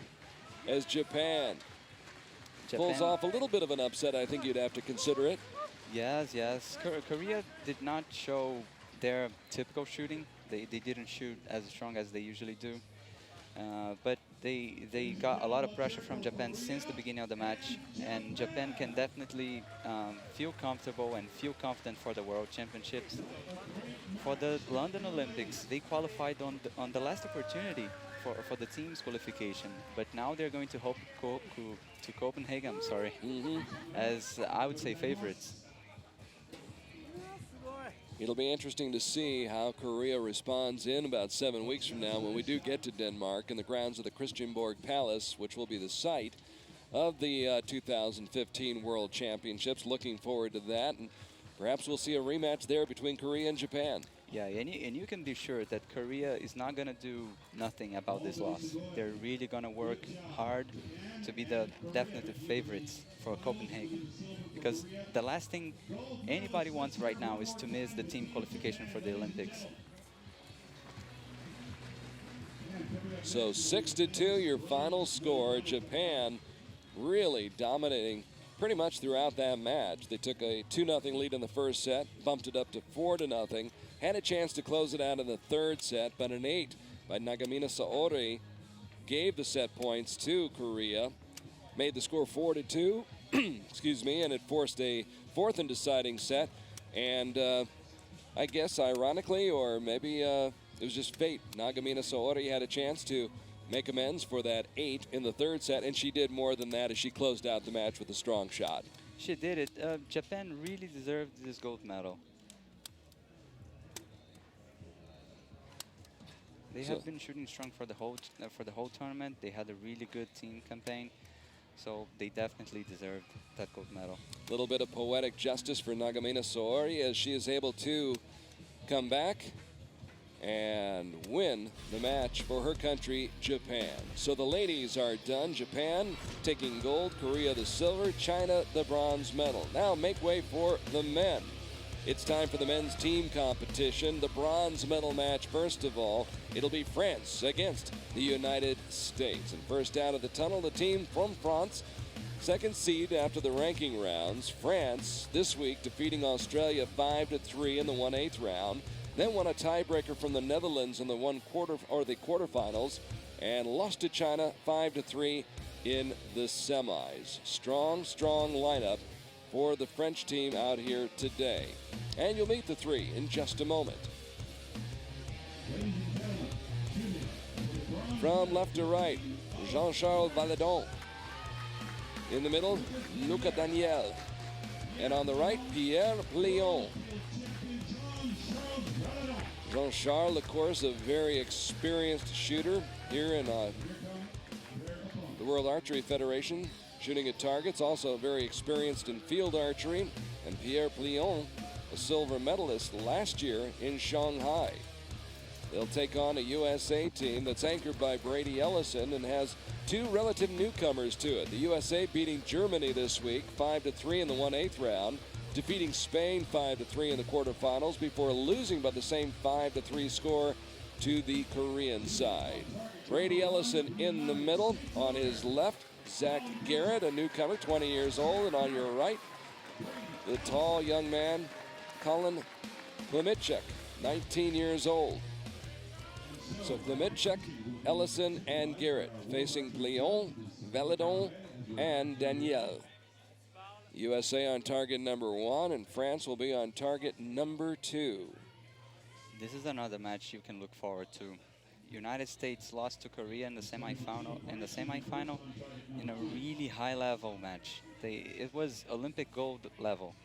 as Japan pulls off a little bit of an upset. I think you'd have to consider it. Yes, yes. Korea did not show their typical shooting. They didn't shoot as strong as they usually do. But they got a lot of pressure from Japan since the beginning of the match. And Japan can definitely feel comfortable and feel confident for the World Championships. For the London Olympics, they qualified on the last opportunity for the team's qualification. But now they're going to to Copenhagen, as I would say favorites. It'll be interesting to see how Korea responds in about 7 weeks from now when we do get to Denmark in the grounds of the Christiansborg Palace, which will be the site of the 2015 World Championships. Looking forward to that, and perhaps we'll see a rematch there between Korea and Japan. Yeah, and you can be sure that Korea is not going to do nothing about this loss. They're really going to work hard to be the definitive favorites for Copenhagen. Because the last thing anybody wants right now is to miss the team qualification for the Olympics. So 6-2, your final score. Japan really dominating pretty much throughout that match. They took a 2-0 lead in the first set, bumped it up to 4-0. Had a chance to close it out in the third set, but an 8 by Nagamine Saori gave the set points to Korea. Made the score 4-2, excuse me, and it forced a fourth and deciding set. And I guess ironically, or maybe it was just fate, Nagamine Saori had a chance to make amends for that 8 in the third set, and she did more than that as she closed out the match with a strong shot. She did it. Japan really deserved this gold medal. They have been shooting strong for the whole tournament. They had a really good team campaign, so they definitely deserved that gold medal. A little bit of poetic justice for Nagamine Soori as she is able to come back and win the match for her country, Japan. So the ladies are done. Japan taking gold, Korea the silver, China the bronze medal. Now make way for the men. It's time for the men's team competition. The bronze medal match, first of all, it'll be France against the United States. And first out of the tunnel, the team from France, second seed after the ranking rounds. France this week defeating Australia 5-3 in the 1/8 round. Then won a tiebreaker from the Netherlands in the quarterfinals and lost to China 5-3 in the semis. Strong lineup for the French team out here today. And you'll meet the three in just a moment. From left to right, Jean-Charles Valedon. In the middle, Luca Daniel. And on the right, Pierre Plion. Jean-Charles, of course, a very experienced shooter here in the World Archery Federation, shooting at targets, also very experienced in field archery. And Pierre Plion, a silver medalist last year in Shanghai. They'll take on a USA team that's anchored by Brady Ellison and has two relative newcomers to it. The USA beating Germany this week 5-3 in the 1/8 round, defeating Spain 5-3 in the quarterfinals before losing by the same 5-3 score to the Korean side. Brady Ellison in the middle. On his left, Zach Garrett, a newcomer, 20 years old. And on your right, the tall young man, Colin Klimichek, 19 years old. So Klimichek, Ellison, and Garrett facing Plion, Valedon, and Danielle. USA on target number 1, and France will be on target number 2. This is another match you can look forward to. United States lost to Korea in the semifinal. In a really high-level match. It was Olympic gold level,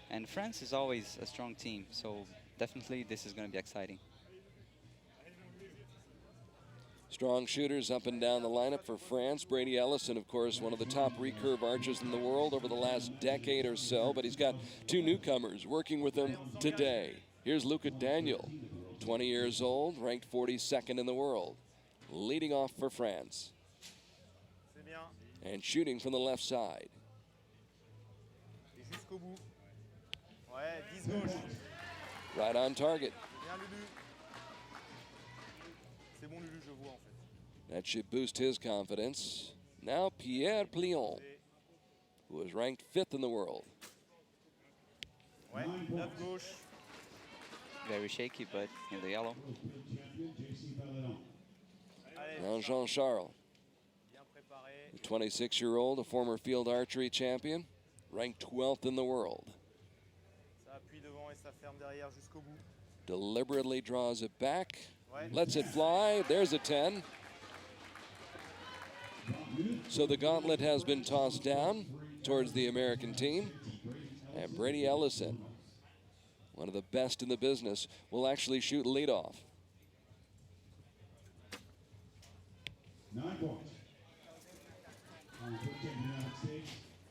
and France is always a strong team. So definitely, this is going to be exciting. Strong shooters up and down the lineup for France. Brady Ellison, of course, one of the top recurve archers in the world over the last decade or so, but he's got two newcomers working with him today. Here's Luca Daniel, 20 years old, ranked 42nd in the world, leading off for France. And shooting from the left side. Right on target. That should boost his confidence. Now Pierre Plion, who is ranked 5th in the world. Very shaky, but in the yellow. Now Jean-Charles, the 26-year-old, a former field archery champion, ranked 12th in the world. Deliberately draws it back, lets it fly. There's a 10. So the gauntlet has been tossed down towards the American team. And Brady Ellison, one of the best in the business, will actually shoot leadoff. 9 points.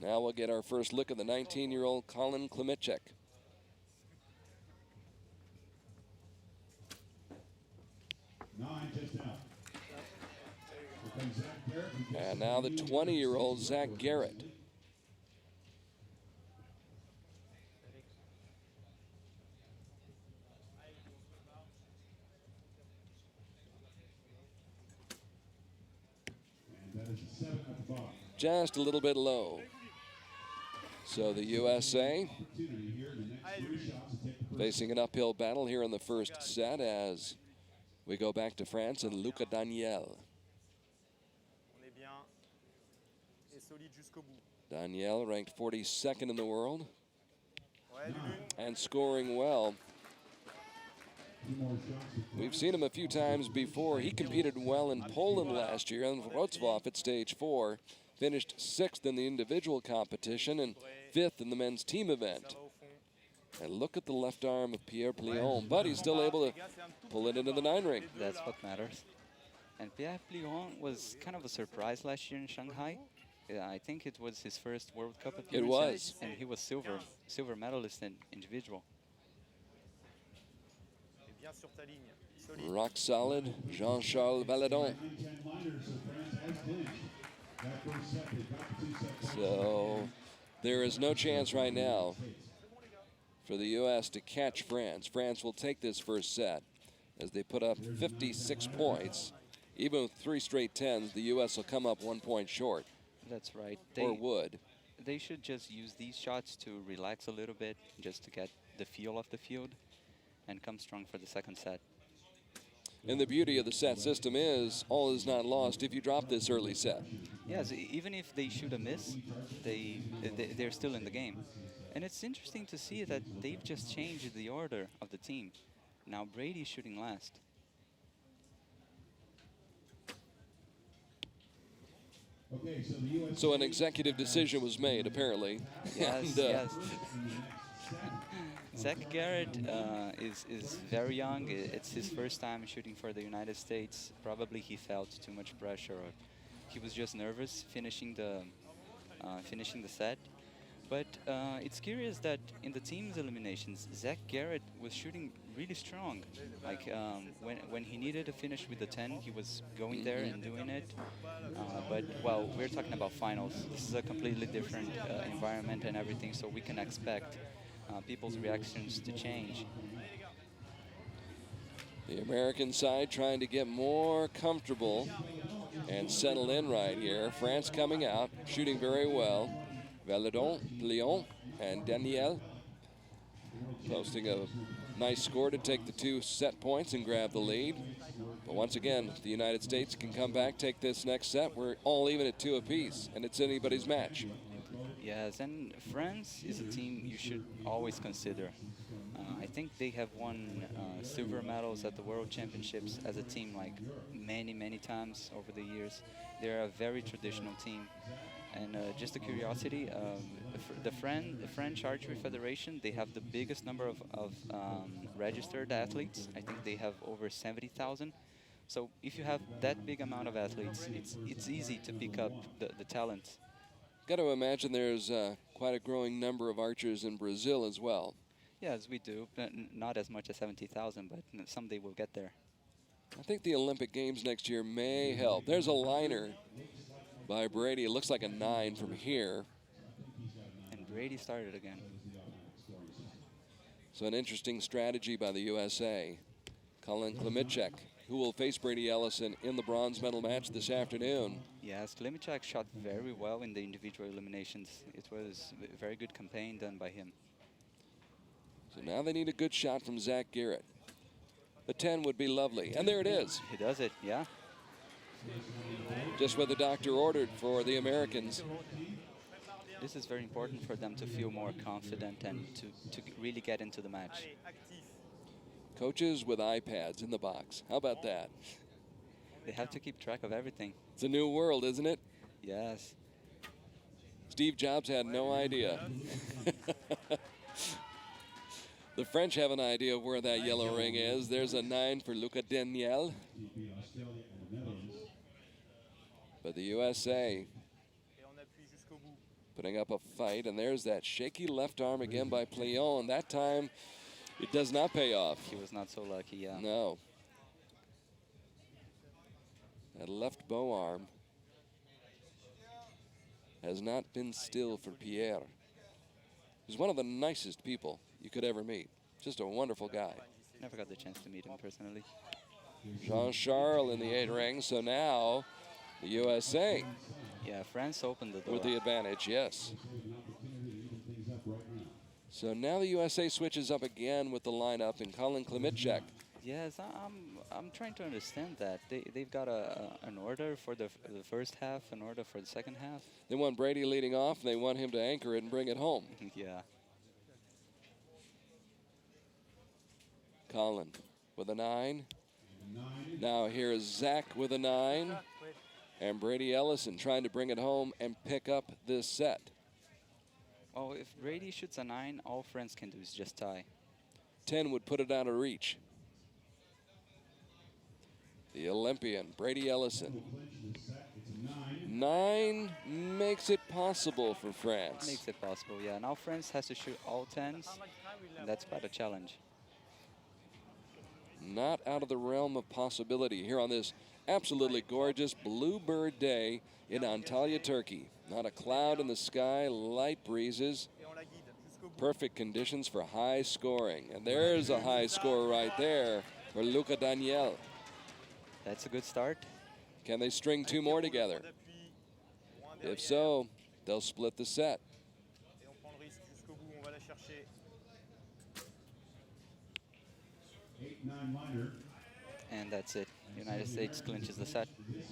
Now we'll get our first look at the 19-year-old Colin Klimichek. And now the 20-year-old Zach Garrett. Just a little bit low. So the USA facing an uphill battle here in the first set as we go back to France and Luca Daniel. Daniel ranked 42nd in the world and scoring well. We've seen him a few times before. He competed well in Poland last year in Wroclaw at stage 4. Finished 6th in the individual competition and 5th in the men's team event. And look at the left arm of Pierre Plion, but he's still able to pull it into the 9 ring. That's what matters. And Pierre Plion was kind of a surprise last year in Shanghai. I think it was his first World Cup appearance. It was. And he was silver medalist in individual. Rock solid, Jean-Charles Valadon. So there is no chance right now for the U.S. to catch France. France will take this first set as they put up 56 points. Even with 3 straight 10s, the U.S. will come up 1 point short. That's right. Or would. They should just use these shots to relax a little bit, just to get the feel of the field, and come strong for the second set. And the beauty of the set system is all is not lost if you drop this early set. Yes, even if they shoot a miss, they're still in the game. And it's interesting to see that they've just changed the order of the team. Now Brady's shooting last. So an executive decision was made, apparently. Yes, yes. Zach Garrett is very young. It's his first time shooting for the United States. Probably he felt too much pressure, or he was just nervous finishing the set. But it's curious that in the team's eliminations, Zach Garrett was shooting really strong. Like when he needed to finish with the 10, he was going there and doing it. But well, we're talking about finals. This is a completely different environment and everything, so we can expect people's reactions to change. The American side trying to get more comfortable and settle in right here. France coming out, shooting very well. Valadon, Plion, and Daniel posting a nice score to take the 2 set points and grab the lead. But once again, the United States can come back, take this next set. We're all even at 2 apiece, and it's anybody's match. Yes, and France is a team you should always consider. I think they have won silver medals at the World Championships as a team like many times over the years. They're a very traditional team. And just a curiosity, the French Archery Federation, they have the biggest number of registered athletes. I think they have over 70,000. So if you have that big amount of athletes, it's easy to pick up the talent. Got to imagine there's quite a growing number of archers in Brazil as well. Yes, we do. Not as much as 70,000, but someday we'll get there. I think the Olympic Games next year may help. There's a liner by Brady. It looks like a 9 from here. And Brady started again. So an interesting strategy by the USA. Colin Klimichek, who will face Brady Ellison in the bronze medal match this afternoon. Yes, Klimichek shot very well in the individual eliminations. It was a very good campaign done by him. So now they need a good shot from Zach Garrett. A 10 would be lovely. And there it is. He does it, yeah. Just what the doctor ordered for the Americans. This is very important for them to feel more confident and to really get into the match. Coaches with iPads in the box. How about that? They have to keep track of everything. It's a new world, isn't it? Yes. Steve Jobs had no idea. The French have an idea of where that yellow ring is. There's a 9 for Luca Daniel. But the USA putting up a fight, and there's that shaky left arm again by Plion. That time, it does not pay off. He was not so lucky, yeah. No. That left bow arm has not been still for Pierre. He's one of the nicest people you could ever meet. Just a wonderful guy. Never got the chance to meet him personally. Jean-Charles in the 8 ring, so now the USA. Yeah, France opened the door. With the advantage, yes. So now the USA switches up again with the lineup and Colin Klimichek. Yes, I'm trying to understand that. They've got an order for the first half, an order for the second half. They want Brady leading off, and they want him to anchor it and bring it home. Yeah. Colin with a 9. Now here is Zach with a 9. And Brady Ellison trying to bring it home and pick up this set. Well, if Brady shoots a 9, all France can do is just tie. 10 would put it out of reach. The Olympian, Brady Ellison. 9 makes it possible for France. Makes it possible, yeah. Now France has to shoot all 10s, and that's quite a challenge. Not out of the realm of possibility here on this absolutely gorgeous bluebird day in Antalya, Turkey. Not a cloud in the sky, light breezes, perfect conditions for high scoring. And there's a high score right there for Luca Daniel. That's a good start. Can they string 2 more together? If so, they'll split the set. 8-9 liner. And that's it. United States clinches the set. This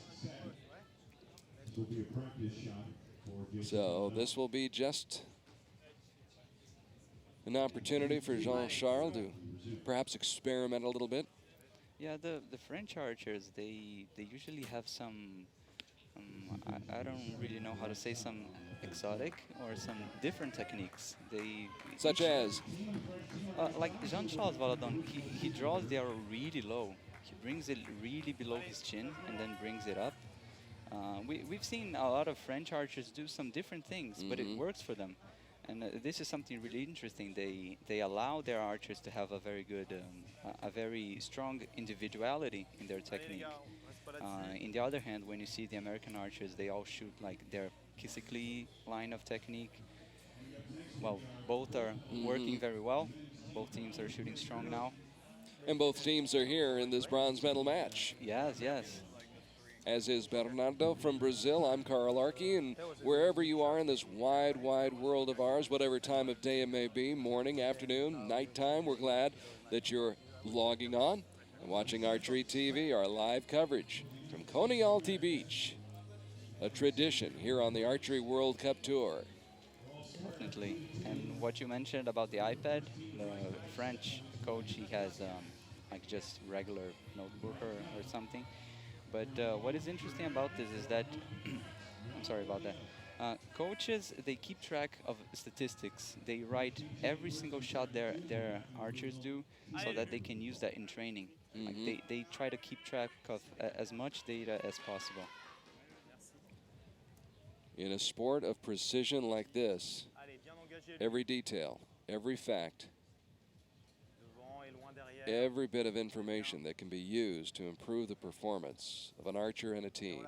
will be a practice shot for So this will be just an opportunity for Jean-Charles to perhaps experiment a little bit. Yeah, the French archers, they usually have some, I don't really know how to say, some exotic or some different techniques. Such as? Like Jean-Charles Valadon, he draws the arrow really low. He brings it really below his chin and then brings it up. We've seen a lot of French archers do some different things, but it works for them. And this is something really interesting. They allow their archers to have a very good, a very strong individuality in their technique. In the other hand, when you see the American archers, they all shoot like their Kisikli line of technique. Well, both are working very well. Both teams are shooting strong now. And both teams are here in this bronze medal match. Yes, yes. As is Bernardo from Brazil. I'm Carl Arky, and wherever you are in this wide, wide world of ours, whatever time of day it may be, morning, afternoon, nighttime, we're glad that you're logging on and watching Archery TV, our live coverage from Coney Alty Beach, a tradition here on the Archery World Cup Tour. Definitely. And what you mentioned about the iPad, the French coach, he has like just regular notebook or something. But what is interesting about this is that, I'm sorry about that, coaches, they keep track of statistics. They write every single shot their archers do so that they can use that in training. Like they try to keep track of as much data as possible. In a sport of precision like this, every detail, every fact, every bit of information that can be used to improve the performance of an archer and a team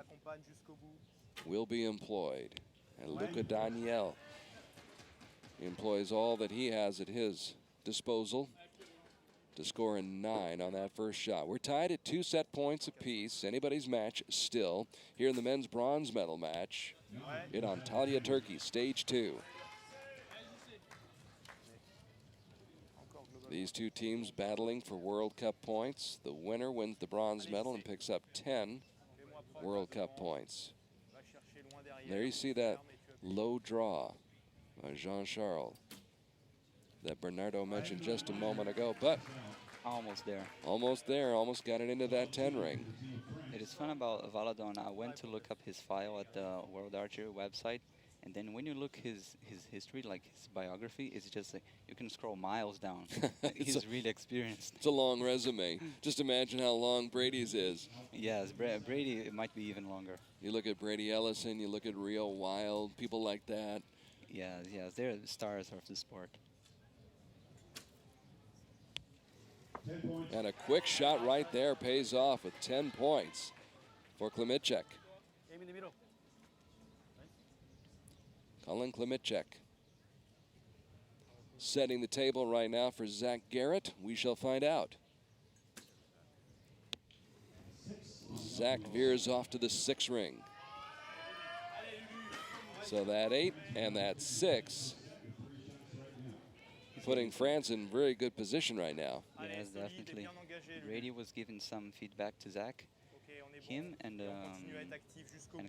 will be employed. And Luca Daniel employs all that he has at his disposal to score a 9 on that first shot. We're tied at 2 set points apiece. Anybody's match still here in the men's bronze medal match in Antalya, Turkey, stage 2. These two teams battling for World Cup points. The winner wins the bronze medal and picks up 10 World Cup points. There you see that low draw by Jean-Charles that Bernardo mentioned just a moment ago, but almost there. Almost there, almost got it into that 10 ring. It is fun about Valadon. I went to look up his file at the World Archery website. And then when you look his history, like his biography, it's just like you can scroll miles down. He's really experienced. It's a long resume. Just imagine how long Brady's is. Yes, Brady, it might be even longer. You look at Brady Ellison, you look at Rio Wild, people like that. Yes, yes, they're the stars of the sport. And a quick shot right there pays off with 10 points for Klimitschek. Colin Klimitschek setting the table right now for Zach Garrett. We shall find out. Zach veers off to the 6 ring. So that 8 and that 6 putting France in very good position right now. Yes, definitely. Brady was giving some feedback to Zach. Him and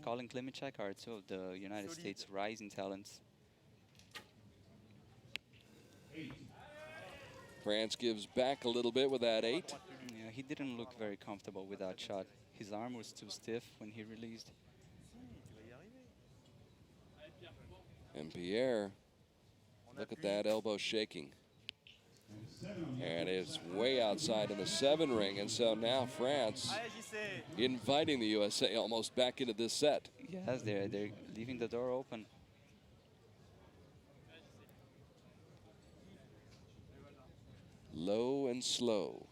Colin Klimitschek are two of the United States rising talents. France gives back a little bit with that 8. Yeah, he didn't look very comfortable with that shot. His arm was too stiff when he released. And Pierre Look at that elbow shaking. And it's way outside in the 7 ring. And so now France inviting the USA almost back into this set. Yes, they're leaving the door open. Low and slow.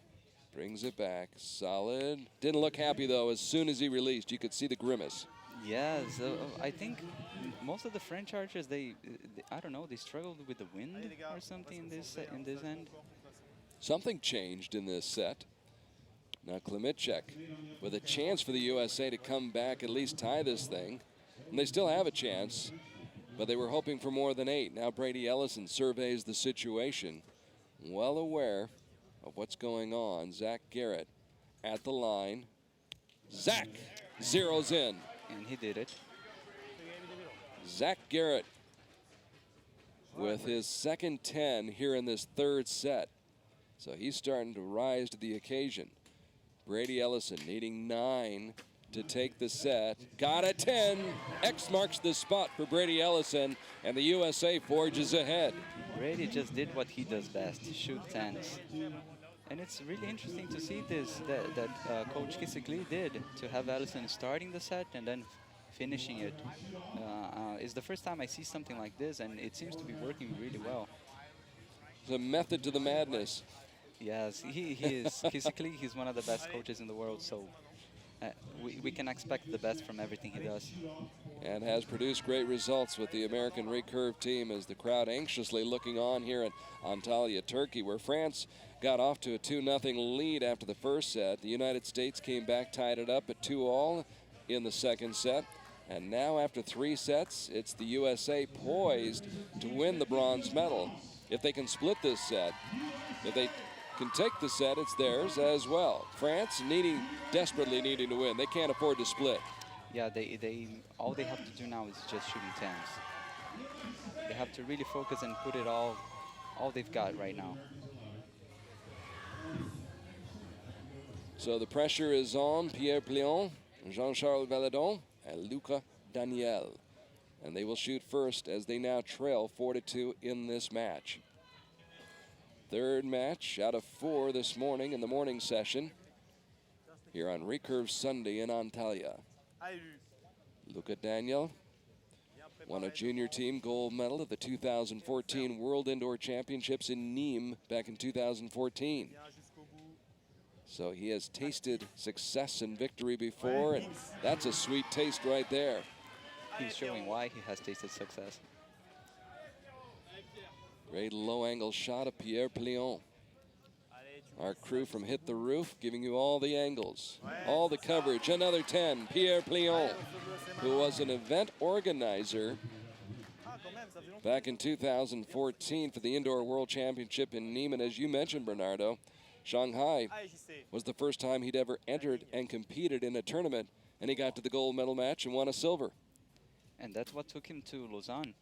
Brings it back. Solid. Didn't look happy, though. As soon as he released, you could see the grimace. Yes, I think most of the French archers, they I don't know, they struggled with the wind or something in this end. Something changed in this set. Now Klimicek with a chance for the USA to come back, at least tie this thing. And they still have a chance, but they were hoping for more than 8. Now Brady Ellison surveys the situation, well aware of what's going on. Zach Garrett at the line. Zach zeroes in. And he did it. Zach Garrett with his second 10 here in this 3rd set. So he's starting to rise to the occasion. Brady Ellison needing 9 to take the set. Got a 10. X marks the spot for Brady Ellison, and the USA forges ahead. Brady just did what he does best, shoot 10s. And it's really interesting to see this, that Coach Kisikli did, to have Ellison starting the set and then finishing it. It's the first time I see something like this, and it seems to be working really well. The method to the madness. Yes, he is. Kisikli, he's one of the best coaches in the world, so we can expect the best from everything he does. And has produced great results with the American Recurve team, as the crowd anxiously looking on here at Antalya, Turkey, where France got off to a 2-0 lead after the first set. The United States came back, tied it up at 2-all in the second set. And now after 3 sets, it's the USA poised to win the bronze medal. If they can split this set, if they can take the set, it's theirs as well. France desperately needing to win. They can't afford to split. Yeah, all they have to do now is just shooting 10s. They have to really focus and put it all they've got right now. So the pressure is on Pierre Plion, Jean-Charles Valadon, and Luca Daniel. And they will shoot first as they now trail 4-2 in this match. 3rd match out of 4 this morning in the morning session here on Recurve Sunday in Antalya. Luca Daniel won a junior team gold medal at the 2014 World Indoor Championships in Nîmes back in 2014. So he has tasted success and victory before, and that's a sweet taste right there. He's showing why he has tasted success. Great low-angle shot of Pierre Plion. Our crew from Hit the Roof giving you all the angles, all the coverage. Another 10, Pierre Plion, who was an event organizer back in 2014 for the Indoor World Championship in Nîmes. And as you mentioned, Bernardo, Shanghai was the first time he'd ever entered and competed in a tournament, and he got to the gold medal match and won a silver. And that's what took him to Lausanne.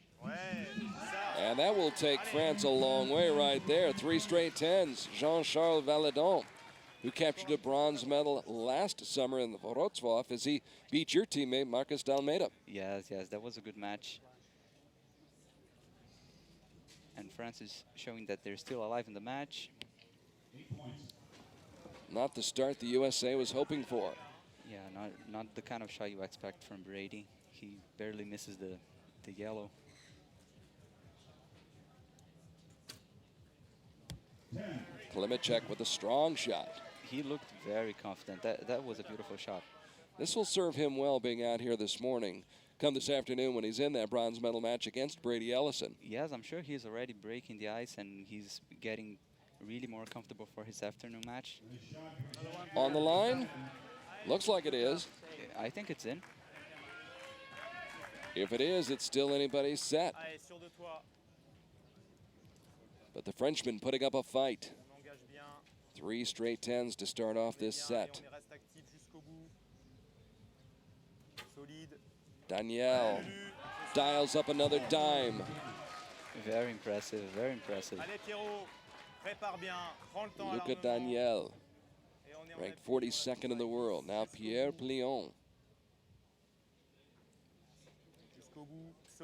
And that will take France a long way right there. 3 straight 10s. Jean-Charles Valadon, who captured a bronze medal last summer in Wroclaw as he beat your teammate Marcus D'Almeida. Yes, that was a good match. And France is showing that they're still alive in the match. Not the start the USA was hoping for. Yeah, not the kind of shot you expect from Brady. He barely misses the yellow. Klimicek with a strong shot. He looked very confident. That was a beautiful shot. This will serve him well being out here this morning. Come this afternoon when he's in that bronze medal match against Brady Ellison. Yes, I'm sure he's already breaking the ice and he's getting really more comfortable for his afternoon match. On the line? Looks like it is. I think it's in. If it is, it's still anybody's set. But the Frenchman putting up a fight. 3 straight 10s to start off this set. Daniel dials up another dime. Very impressive, very impressive. Luca Daniel, ranked 42nd in the world. Now Pierre Plion.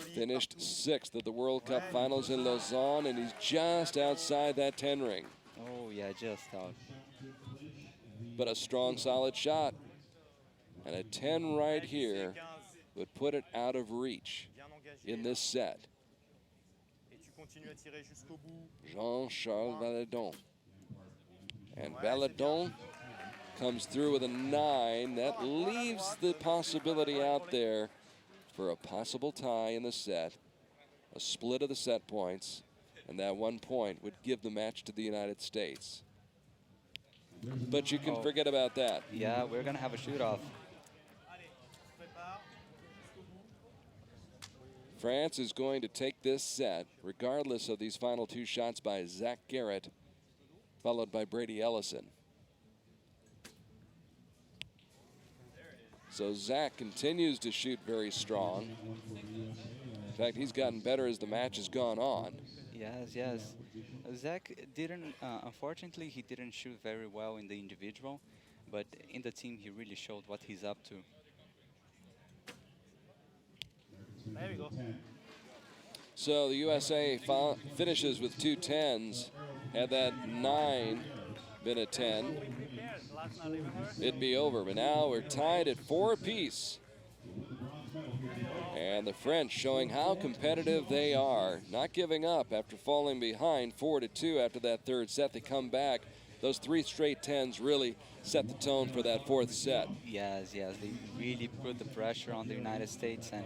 finished 6th at the World Cup Finals in Lausanne, and he's just outside that 10 ring. Oh, yeah, just out. But a strong, solid shot. And a 10 right here would put it out of reach in this set. Jean-Charles Valadon. And Valadon comes through with a 9. That leaves the possibility out there for a possible tie in the set, a split of the set points, and that 1 point would give the match to the United States. But you can forget about that. Yeah, we're going to have a shoot-off. France is going to take this set, regardless of these final 2 shots by Zach Garrett, followed by Brady Ellison. So Zach continues to shoot very strong. In fact, he's gotten better as the match has gone on. Yes, yes. Zach didn't, unfortunately, he didn't shoot very well in the individual, but in the team, he really showed what he's up to. There we go. So the USA finishes with 2 10s. Had that 9 been a 10, it'd be over. But now we're tied at 4 apiece. And the French showing how competitive they are, not giving up after falling behind 4-2 after that 3rd set. They come back. Those 3 straight 10s really set the tone for that 4th set. Yes, yes, they really put the pressure on the United States, and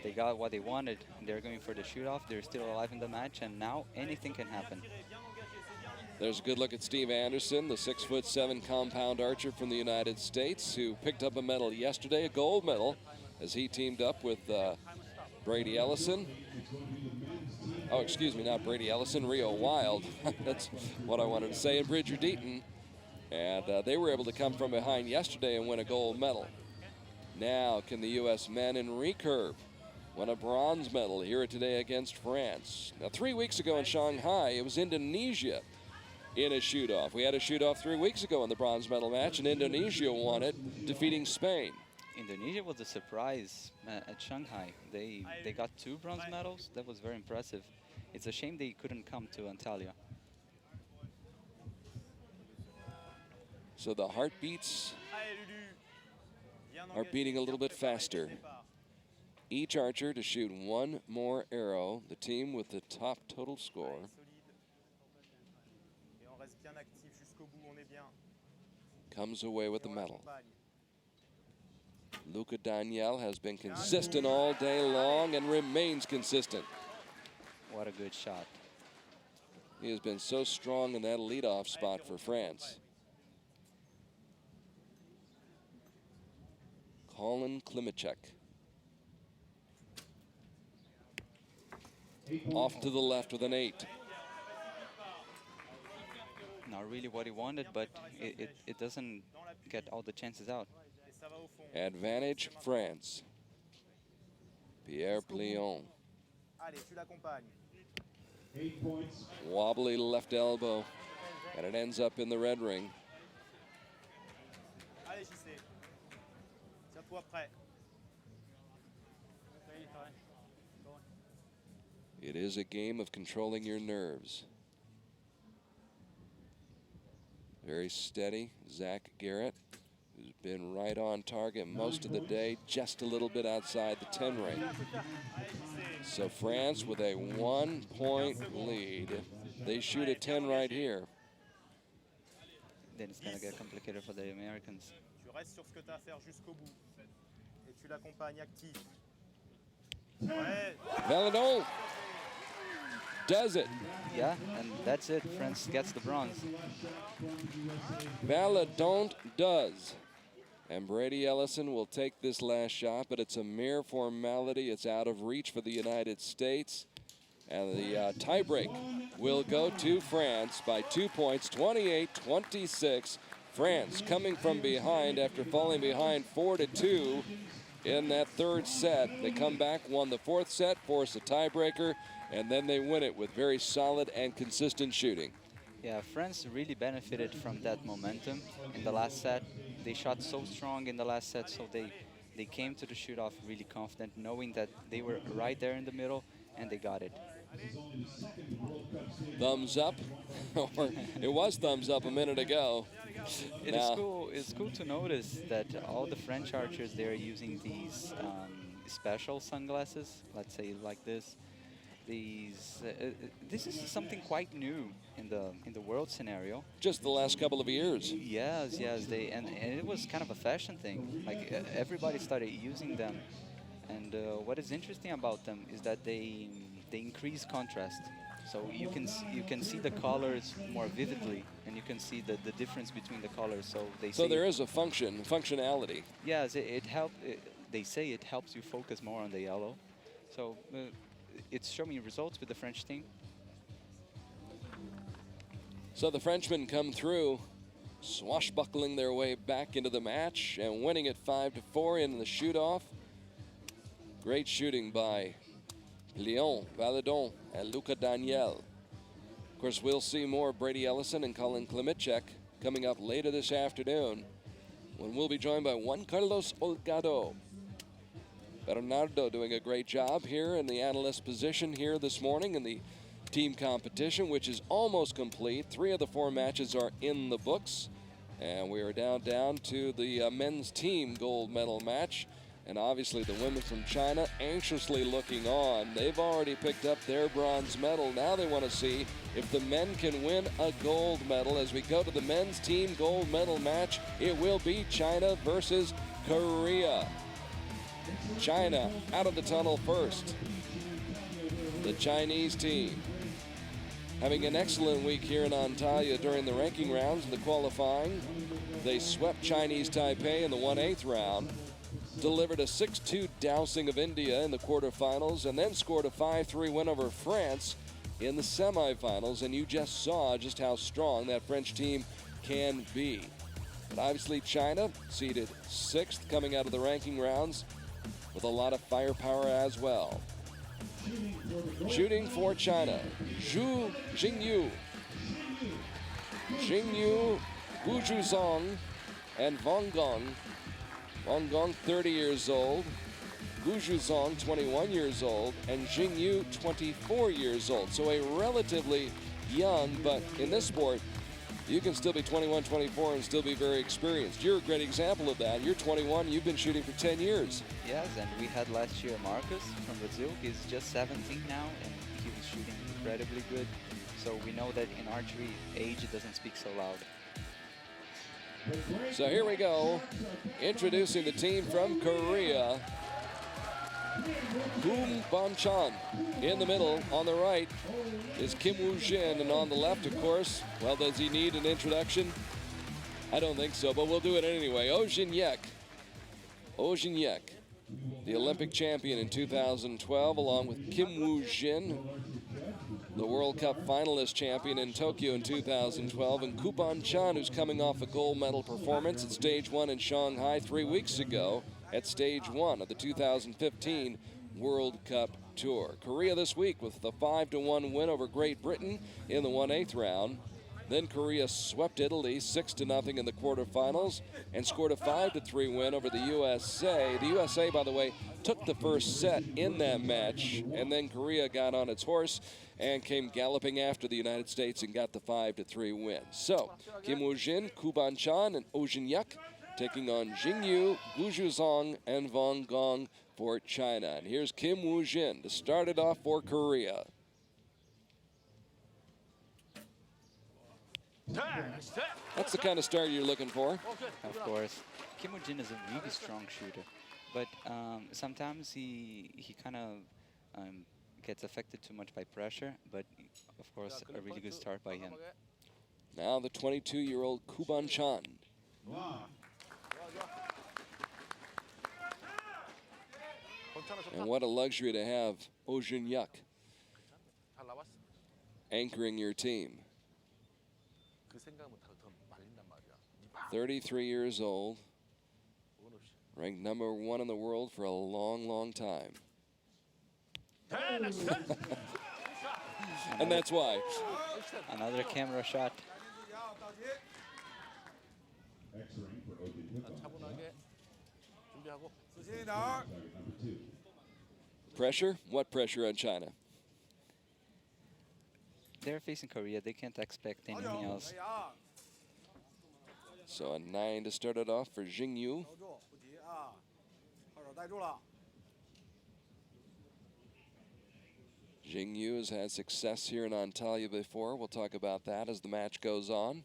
they got what they wanted. They're going for the shoot-off. They're still alive in the match, and now anything can happen. There's a good look at Steve Anderson, the 6'7" compound archer from the United States, who picked up a medal yesterday, a gold medal, as he teamed up with Brady Ellison. Oh, excuse me, not Brady Ellison, Rio Wild. That's what I wanted to say, and Bridger Deaton. And they were able to come from behind yesterday and win a gold medal. Now, can the U.S. men in recurve won a bronze medal here today against France? Now, 3 weeks ago in Shanghai, it was Indonesia in a shoot-off. We had a shoot-off 3 weeks ago in the bronze medal match, and Indonesia won it, defeating Spain. Indonesia was a surprise at Shanghai. They got 2 bronze medals. That was very impressive. It's a shame they couldn't come to Antalya. So the heartbeats are beating a little bit faster. Each archer to shoot 1 more arrow. The team with the top total score comes away with the medal. Luca Daniel has been consistent all day long and remains consistent. What a good shot. He has been so strong in that leadoff spot for France. Colin Klimacek. Off to the left with an 8. Not really what he wanted, but it doesn't get all the chances out. Advantage France. Pierre Plion. 8 points. Wobbly left elbow, and it ends up in the red ring. It is a game of controlling your nerves. Very steady, Zach Garrett, who's been right on target most of the day, just a little bit outside the 10 ring. So France with a 1-point lead. They shoot a 10 right here. Then it's going to get complicated for the Americans. Valadon does it. Yeah, and that's it. France gets the bronze. Valadon does. And Brady Ellison will take this last shot, but it's a mere formality. It's out of reach for the United States. And the tiebreak will go to France by 2 points, 28-26. France coming from behind after falling behind 4-2 in that 3rd set. They come back, won the 4th set, force a tiebreaker, and then they win it with very solid and consistent shooting. Yeah, France really benefited from that momentum in the last set. They shot so strong in the last set, so they they came to the shoot-off really confident, knowing that they were right there in the middle, and they got it. Thumbs up, or it was thumbs up a minute ago. It is cool. It's cool to notice that all the French archers, they're using these special sunglasses, let's say like this. This is something quite new in the world scenario. Just the last couple of years. Yes, and it was kind of a fashion thing. Like everybody started using them, and what is interesting about them is that they increase contrast. So you can see the colors more vividly, and you can see the difference between the colors. So there is a functionality. Yes, they say it helps you focus more on the yellow. So it's showing results with the French team. So the Frenchmen come through, swashbuckling their way back into the match and winning it 5-4 in the shoot-off. Great shooting by Léon Valadon and Luca Daniel. Of course, we'll see more Brady Ellison and Colin Klimitschek coming up later this afternoon, when we'll be joined by Juan Carlos Olgado. Bernardo doing a great job here in the analyst position here this morning in the team competition, which is almost complete. 3 of the 4 matches are in the books, and we are down to the men's team gold medal match. And obviously the women from China anxiously looking on. They've already picked up their bronze medal. Now they want to see if the men can win a gold medal. As we go to the men's team gold medal match, it will be China versus Korea. China out of the tunnel first. The Chinese team having an excellent week here in Antalya during the ranking rounds and the qualifying. They swept Chinese Taipei in the 1/8 round, delivered a 6-2 dousing of India in the quarterfinals, and then scored a 5-3 win over France in the semifinals. And you just saw just how strong that French team can be. But obviously China seeded 6th coming out of the ranking rounds with a lot of firepower as well. Shooting for China, Jingyu, Gu Zhuzong, and Wang Gong. Wang Gong, 30 years old, Gu Zhuzong, 21 years old, and Jingyu, 24 years old. So a relatively young, but in this sport, you can still be 21, 24, and still be very experienced. You're a great example of that. You're 21, you've been shooting for 10 years. Yes, and we had last year Marcus from Brazil. He's just 17 now, and he was shooting incredibly good. So we know that in archery, age doesn't speak so loud. So here we go, introducing the team from Korea. Koom Bon-chan in the middle. On the right is Kim Woo-jin, and on the left, of course, well, does he need an introduction? I don't think so, but we'll do it anyway. Oh Jin-yek, the Olympic champion in 2012, along with Kim Woo-jin, the World Cup finalist champion in Tokyo in 2012, and Koo Bon-chan, who's coming off a gold medal performance at Stage 1 in Shanghai 3 weeks ago at Stage 1 of the 2015 World Cup Tour. Korea this week with the 5-1 win over Great Britain in the 1/8 round. Then Korea swept Italy 6-0 in the quarterfinals and scored a 5-3 win over the USA. The USA, by the way, took the first set in that match, and then Korea got on its horse and came galloping after the United States and got the 5-3 win. So Kim Woo-jin, Koo Bon-chan, and Oh Jin-yek taking on Jingyu, Gu Zhuzong, and Wang Gong for China. And here's Kim Woo-jin to start it off for Korea. That's the kind of start you're looking for. Of course. Kim Woo-jin is a really strong shooter, but sometimes he kind of gets affected too much by pressure, but of course a really good start by him. Now the 22-year-old Koo Bon-chan. And what a luxury to have Oh Jin-yek anchoring your team. 33 years old, ranked #1 in the world for a long, long time. And that's why. Another camera shot. Pressure? What pressure on China? They're facing Korea. They can't expect anything else. So a 9 to start it off for Jingyu. Jingyu has had success here in Antalya before. We'll talk about that as the match goes on.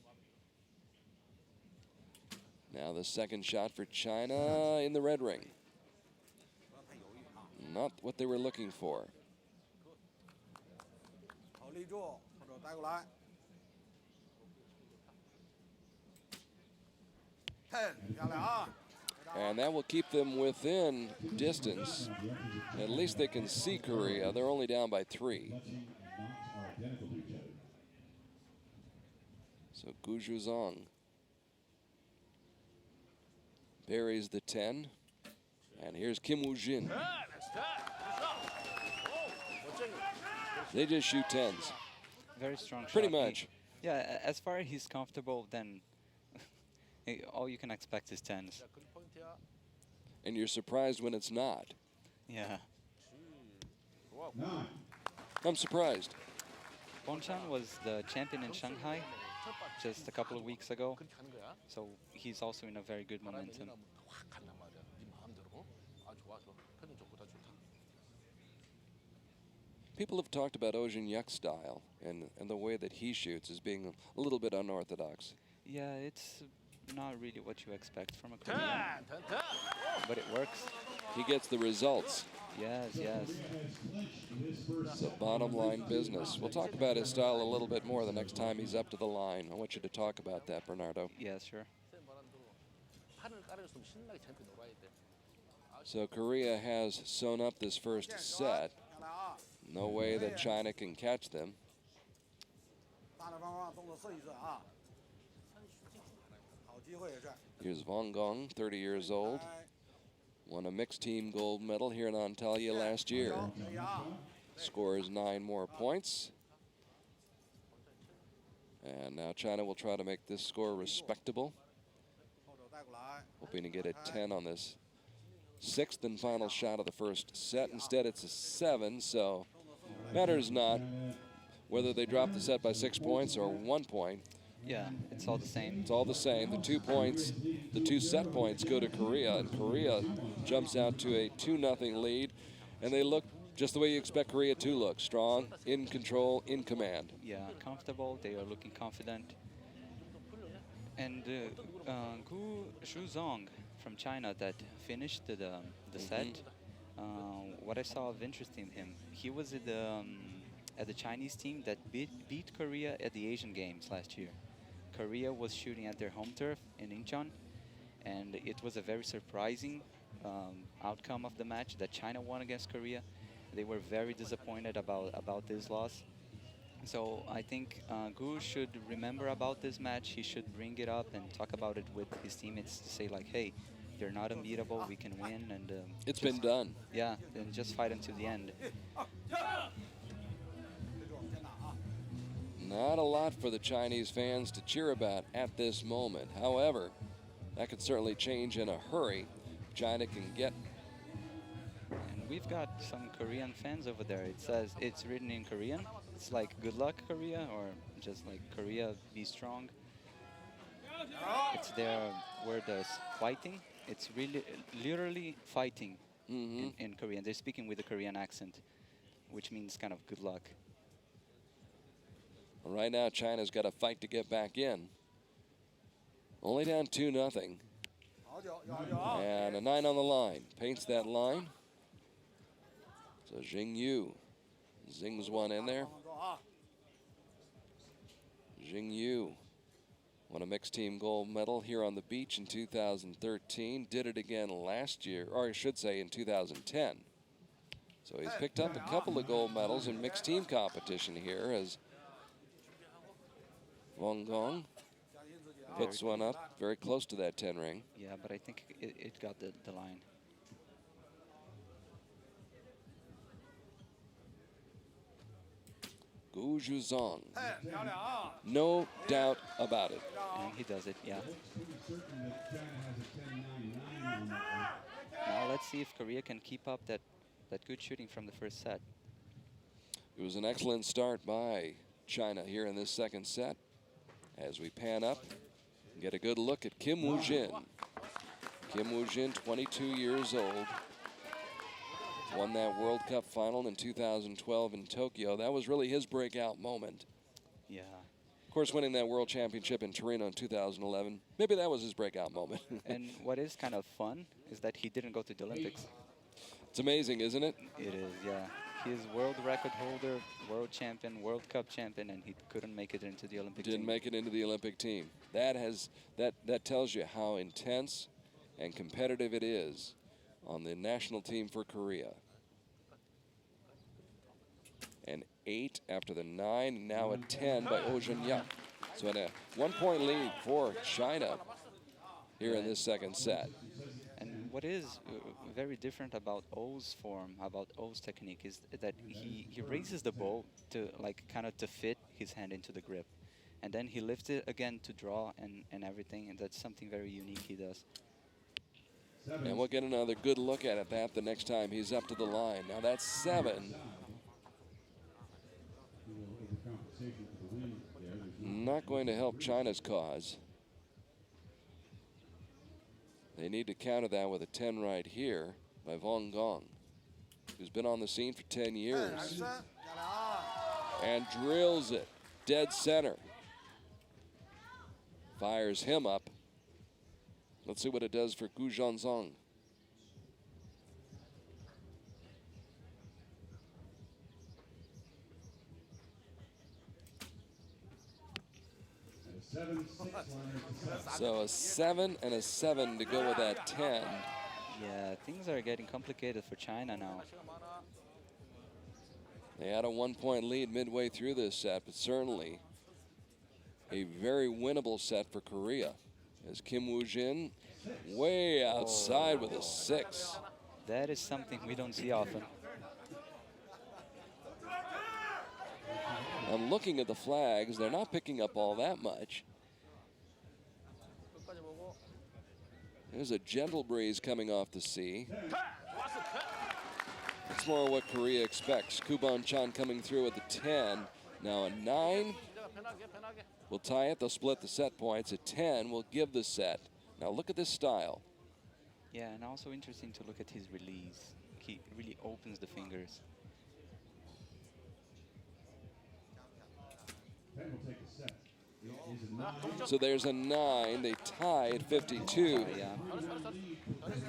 Now the second shot for China in the red ring. Not what they were looking for. And that will keep them within distance. At least they can see Korea. They're only down by 3. So Gu Zhuzong buries the 10. And here's Kim Woo-jin. They just shoot 10s. Very strong shot. Pretty much. Yeah, as far as he's comfortable, then all you can expect is 10s. And you're surprised when it's not. Yeah. I'm surprised. Bonchan was the champion in Shanghai just a couple of weeks ago, so he's also in a very good momentum. People have talked about Oh Jin-yuk's style and the way that he shoots as being a little bit unorthodox. Yeah, it's not really what you expect from a Korean, but it works. He gets the results. Yes, yes. It's a bottom line business. We'll talk about his style a little bit more the next time he's up to the line. I want you to talk about that, Bernardo. Yeah, sure. So Korea has sewn up this first set. No way that China can catch them. Here's Wang Gong, 30 years old. Won a mixed team gold medal here in Antalya last year. Scores 9 more points. And now China will try to make this score respectable. Hoping to get a 10 on this 6th and final shot of the first set. Instead, it's a 7, so matters not whether they drop the set by 6 points or 1 point. Yeah, it's all the same. It's all the same. The 2 points, the 2 set points go to Korea, and Korea jumps out to a 2-0 lead, and they look just the way you expect Korea to look: strong, in control, in command. Yeah, comfortable. They are looking confident. And Gu Zhuzong from China that finished the set. What I saw of interest in him, he was at the Chinese team that beat Korea at the Asian Games last year. Korea was shooting at their home turf in Incheon, and it was a very surprising outcome of the match that China won against Korea. They were very disappointed about this loss. So I think Gu should remember about this match. He should bring it up and talk about it with his teammates to say like, hey, they're not unbeatable, we can win. And it's been done. Yeah, and just fight until the end. Not a lot for the Chinese fans to cheer about at this moment. However, that could certainly change in a hurry. China can get. And we've got some Korean fans over there. It says, it's written in Korean. It's like, good luck, Korea, or just like, Korea, be strong. It's their word as fighting. It's really, literally fighting in Korean. They're speaking with a Korean accent, which means kind of good luck. Right now, China's got a fight to get back in. Only down 2-0. And a 9 on the line. Paints that line. So Jingyu zings one in there. Jingyu won a mixed team gold medal here on the beach in 2013. Did it again last year, or I should say in 2010. So he's picked up a couple of gold medals in mixed team competition here as Wang Gong puts one up very close to that 10 ring. Yeah, but I think it got the line. Gu Zhuzong. No doubt about it. And he does it, yeah. Now let's see if Korea can keep up that good shooting from the first set. It was an excellent start by China here in this second set. As we pan up, get a good look at Kim Woo-jin. Kim Woo-jin, 22 years old. Won that World Cup final in 2012 in Tokyo. That was really his breakout moment. Yeah. Of course, winning that World Championship in Torino in 2011, maybe that was his breakout moment. And what is kind of fun is that he didn't go to the Olympics. It's amazing, isn't it? It is, yeah. He is world record holder, world champion, World Cup champion, and he couldn't make it into the Olympic team. Didn't make it into the Olympic team. That tells you how intense and competitive it is on the national team for Korea. An 8 after the 9, and now a 10 by Oh Jun-young. So at a 1-point lead for China here in this second set. And what is very different about Oh's form, about Oh's technique, is that he raises the ball to kind of to fit his hand into the grip. And then he lifts it again to draw and everything, and that's something very unique he does. And we'll get another good look at that the next time he's up to the line. Now that's 7. Not going to help China's cause. They need to counter that with a 10 right here by Wang Gong, who's been on the scene for 10 years. And drills it dead center. Fires him up. Let's see what it does for Gu Zhongzong. So a 7 and a 7 to go with that 10. Yeah, things are getting complicated for China now. They had a 1-point lead midway through this set, but certainly a very winnable set for Korea. As Kim Woo-jin way outside with a 6. That is something we don't see often. I'm looking at the flags. They're not picking up all that much. There's a gentle breeze coming off the sea. It's more what Korea expects. Kubon Chan coming through with the 10. Now a 9 will tie it. They'll split the set points. A 10 will give the set. Now look at this style. Yeah, and also interesting to look at his release. He really opens the fingers. So there's a 9. They tie at 52. Yeah.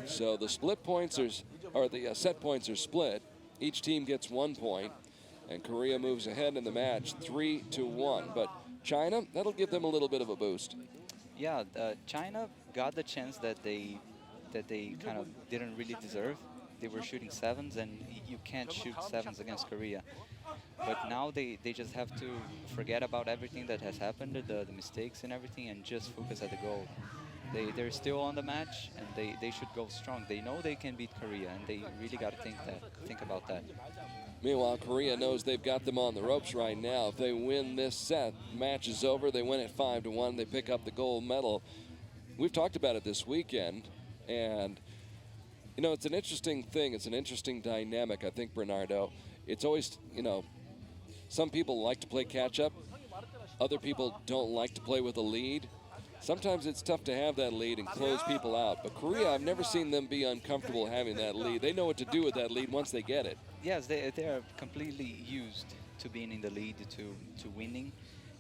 So the split points or the set points are split. Each team gets 1 point, and Korea moves ahead in the match 3-1. But China, that'll give them a little bit of a boost. Yeah, China got the chance that they kind of didn't really deserve. They were shooting 7s, and you can't shoot 7s against Korea. But now they just have to forget about everything that has happened, the mistakes and everything, and just focus at the goal. They're still on the match, and they should go strong. They know they can beat Korea, and they really got to think about that. Meanwhile, Korea knows they've got them on the ropes right now. If they win this set, match is over. They win it 5-1. They pick up the gold medal. We've talked about it this weekend, and you know, it's an interesting thing. It's an interesting dynamic, I think, Bernardo. It's always, you know, some people like to play catch-up. Other people don't like to play with a lead. Sometimes it's tough to have that lead and close people out. But Korea, I've never seen them be uncomfortable having that lead. They know what to do with that lead once they get it. Yes, they are completely used to being in the lead, to winning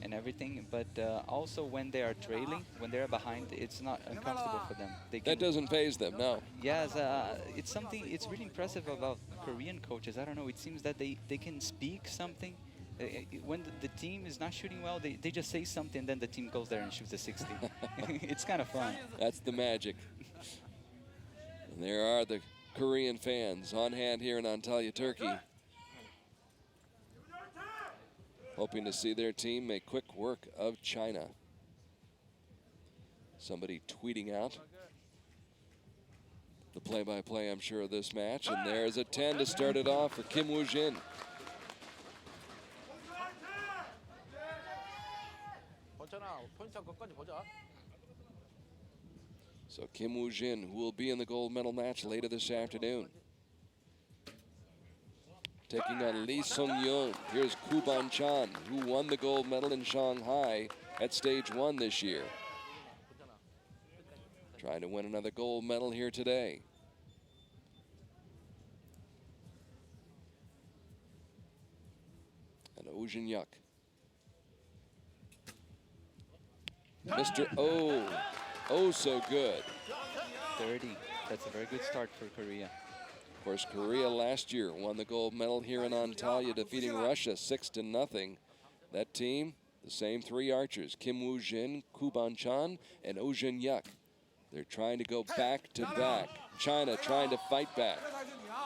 and everything. But also when they are trailing, when they're behind, it's not uncomfortable for them. That doesn't faze them, no. Yes, it's really impressive about Korean coaches. I don't know, it seems that they can speak something. When the team is not shooting well, they just say something, and then the team goes there and shoots a 60. It's kind of fun. That's the magic. And there are the Korean fans on hand here in Antalya, Turkey, hoping to see their team make quick work of China. Somebody tweeting out the play-by-play, I'm sure, of this match. And there's a 10 to start it off for Kim Woo-jin. So Kim Woo-jin, who will be in the gold medal match later this afternoon, taking on Lee Sung-yoon. Here's Koo Ban-chan, who won the gold medal in Shanghai at stage 1 this year. Trying to win another gold medal here today. And Oh Jin-hyuk. Mr. Oh, so good. 30. That's a very good start for Korea. Of course, Korea last year won the gold medal here in Antalya, defeating Russia 6-0. That team, the same 3 archers, Kim Woo-jin, Koo Ban-chan, and Oh Jin-hyuk. They're trying to go back to back. China trying to fight back.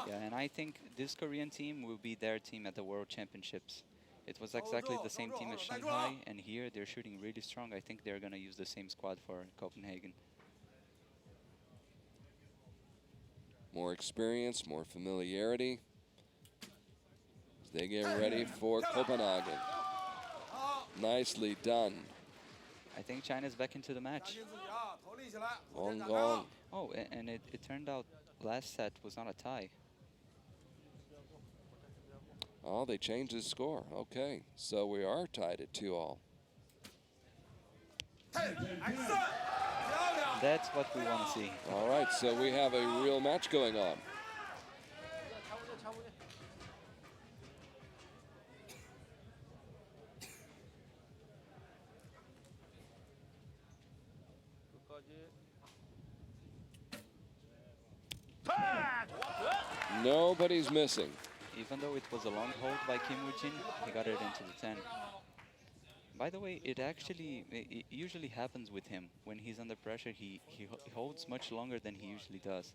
Yeah, and I think this Korean team will be their team at the World Championships. It was exactly the same team as Shanghai, and here they're shooting really strong. I think they're going to use the same squad for Copenhagen. More experience, more familiarity as they get ready for Copenhagen. Nicely done. I think China's back into the match. Hong Kong. Oh, and it turned out last set was not a tie. Oh, they changed the score. Okay, so we are tied at 2-all. That's what we want to see. All right, so we have a real match going on. Nobody's missing. Even though it was a long hold by Kim Woo-jin, he got it into the 10. By the way, it usually happens with him. When he's under pressure, he holds much longer than he usually does.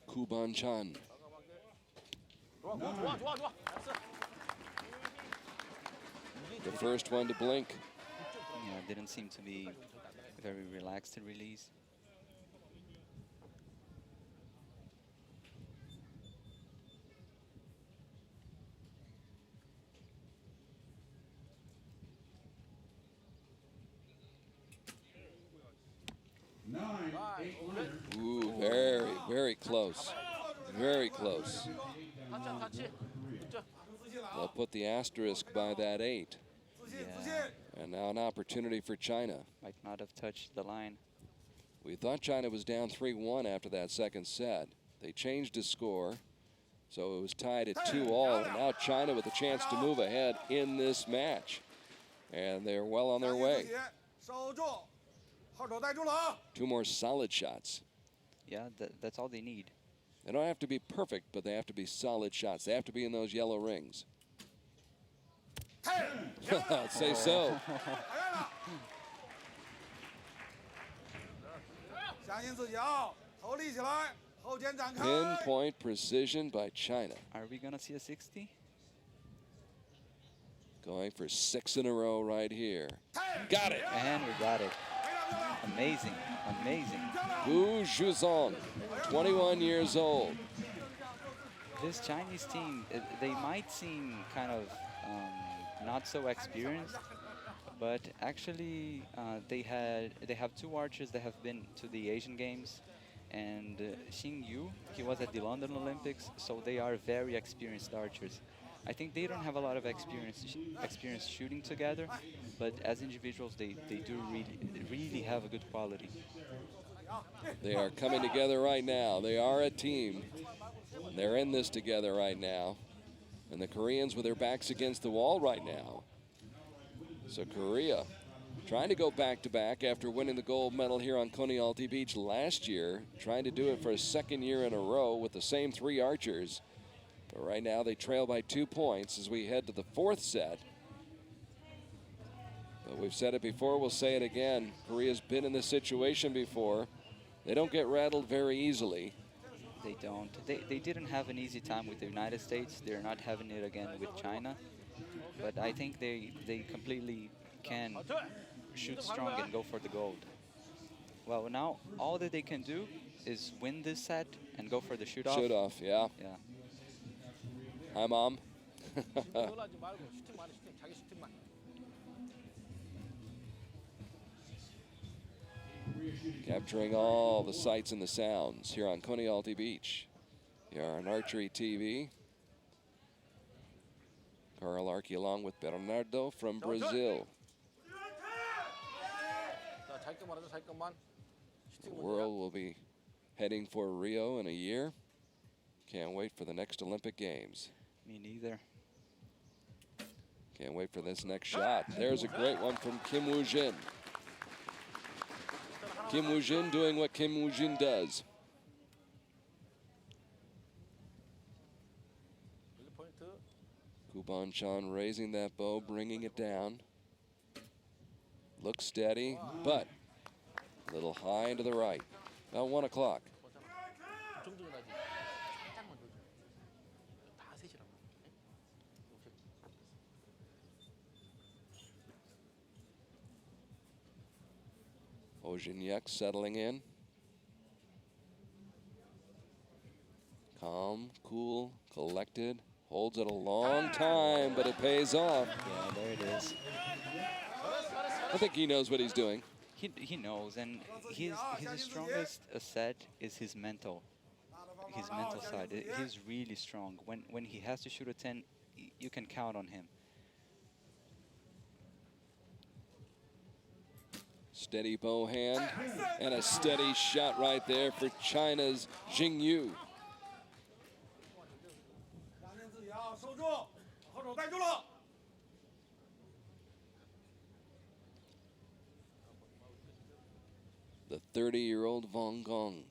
Koo Ban-chan. The first one to blink. Yeah, didn't seem to be very relaxed to release. Ooh, very, very close. Very close. They'll put the asterisk by that 8. Yeah, And now an opportunity for China. might not have touched the line. We thought China was down 3-1 after that second set. They changed the score, so it was tied at 2-all. And now China with a chance to move ahead in this match. And they're well on their way. 2 more solid shots. Yeah, that's all they need. They don't have to be perfect, but they have to be solid shots. They have to be in those yellow rings. I'd say so. Pinpoint precision by China. Are we going to see a 60? Going for 6 in a row right here. Got it. And we got it. Amazing, amazing. Wu Zhuzong, 21 years old. This Chinese team, they might seem kind of not so experienced, but actually they have 2 archers that have been to the Asian Games, and Xing Yu, he was at the London Olympics, so they are very experienced archers. I think they don't have a lot of experience shooting together, but as individuals, they do really have a good quality. They are coming together right now. They are a team. They're in this together right now. And the Koreans with their backs against the wall right now. So Korea trying to go back-to-back after winning the gold medal here on Kaneohe Beach last year, trying to do it for a 2nd year in a row with the same 3 archers. But right now they trail by 2 points as we head to the 4th set. But we've said it before, we'll say it again. Korea's been in this situation before. They don't get rattled very easily. They don't. They didn't have an easy time with the United States. They're not having it again with China. But I think they completely can shoot strong and go for the gold. Well, now all that they can do is win this set and go for the shoot-off. Shoot-off, yeah. Yeah. Hi, Mom. Capturing all the sights and the sounds here on Coney Beach. Here on Archery TV. Carl Arky along with Bernardo from Brazil. The world will be heading for Rio in a year. Can't wait for the next Olympic Games. Me neither. Can't wait for this next shot. There's a great one from Kim Woo-jin. Kim Woo-jin doing what Kim Woo-jin does. Kuban Chan raising that bow, bringing it down. Looks steady, but a little high and to the right. About 1 o'clock. Ojinyak settling in. Calm, cool, collected. Holds it a long time, but it pays off. Yeah, there it is. I think he knows what he's doing. He knows, and his strongest asset is his mental side. He's really strong. When he has to shoot a 10, you can count on him. Steady bow hand and a steady shot right there for China's Jing Yu. The 30-year-old Wang Gong.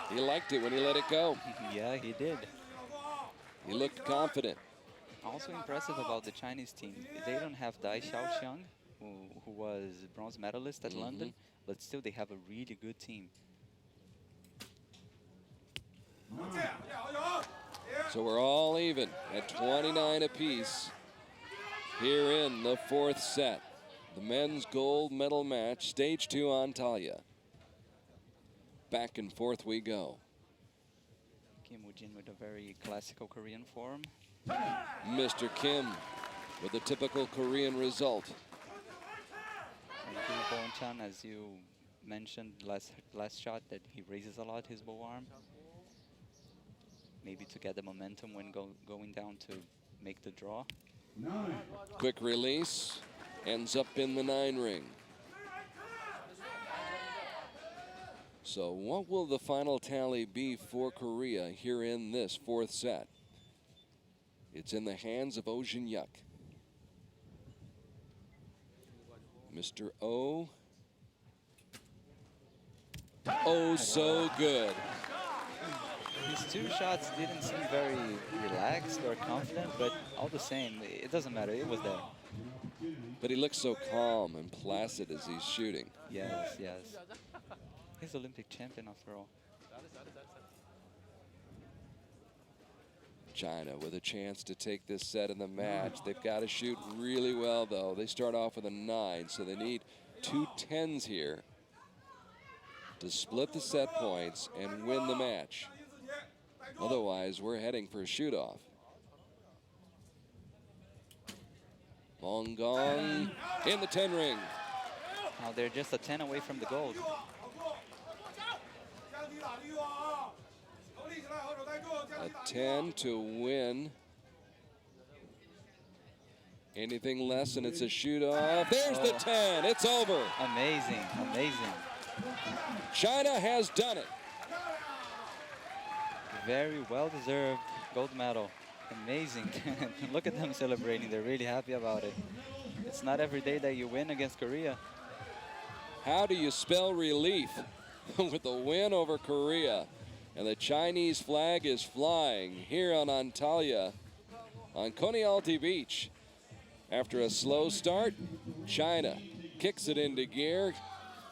He liked it when he let it go. Yeah, he did. He looked confident. Also impressive about the Chinese team. They don't have Dai Xiaoxiang, who was bronze medalist at London, but still they have a really good team. So we're all even at 29 apiece here in the 4th set. The men's gold medal match, stage 2 Antalya. Back and forth we go. Kim Woo-jin with a very classical Korean form. Mr. Kim with a typical Korean result. And Kuban-chan, as you mentioned last shot, that he raises a lot his bow arm. Maybe to get the momentum when going down to make the draw. Quick release, ends up in the 9 ring. So what will the final tally be for Korea here in this 4th set? It's in the hands of Oh Jin-hyuk. Mr. Oh. Oh, so good. His 2 shots didn't seem very relaxed or confident, but all the same, it doesn't matter. It was there. But he looks so calm and placid as he's shooting. Yes, yes. He's Olympic champion after all. China with a chance to take this set in the match. They've got to shoot really well, though. They start off with a 9, so they need 2 10s here to split the set points and win the match. Otherwise, we're heading for a shoot-off. Wang Gong in the 10 ring. Now they're just a 10 away from the gold. A 10 to win. Anything less and it's a shoot-off. There's the 10. It's over. Amazing, amazing. China has done it. Very well-deserved gold medal. Amazing. Look at them celebrating. They're really happy about it. It's not every day that you win against Korea. How do you spell relief with the win over Korea? And the Chinese flag is flying here on Antalya on Coney Beach. After a slow start, China kicks it into gear,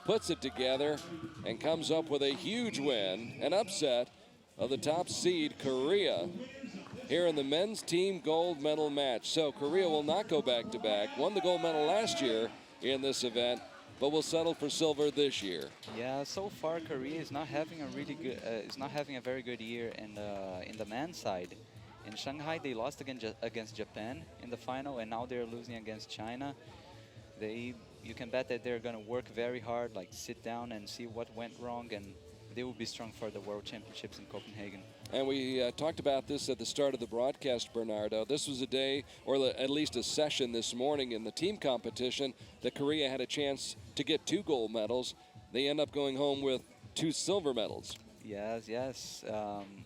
puts it together, and comes up with a huge win, an upset of the top seed Korea here in the men's team gold medal match. So Korea will not go back-to-back, won the gold medal last year in this event, but will settle for silver this year. Yeah, so far Korea is not having a really good, a very good year in the men's side. In Shanghai, they lost against Japan in the final, and now they're losing against China. You can bet that they're going to work very hard, like sit down and see what went wrong, and they will be strong for the World Championships in Copenhagen. And we talked about this at the start of the broadcast, Bernardo. This was a day, or at least a session this morning in the team competition, that Korea had a chance to get 2 gold medals. They end up going home with 2 silver medals. Yes, yes.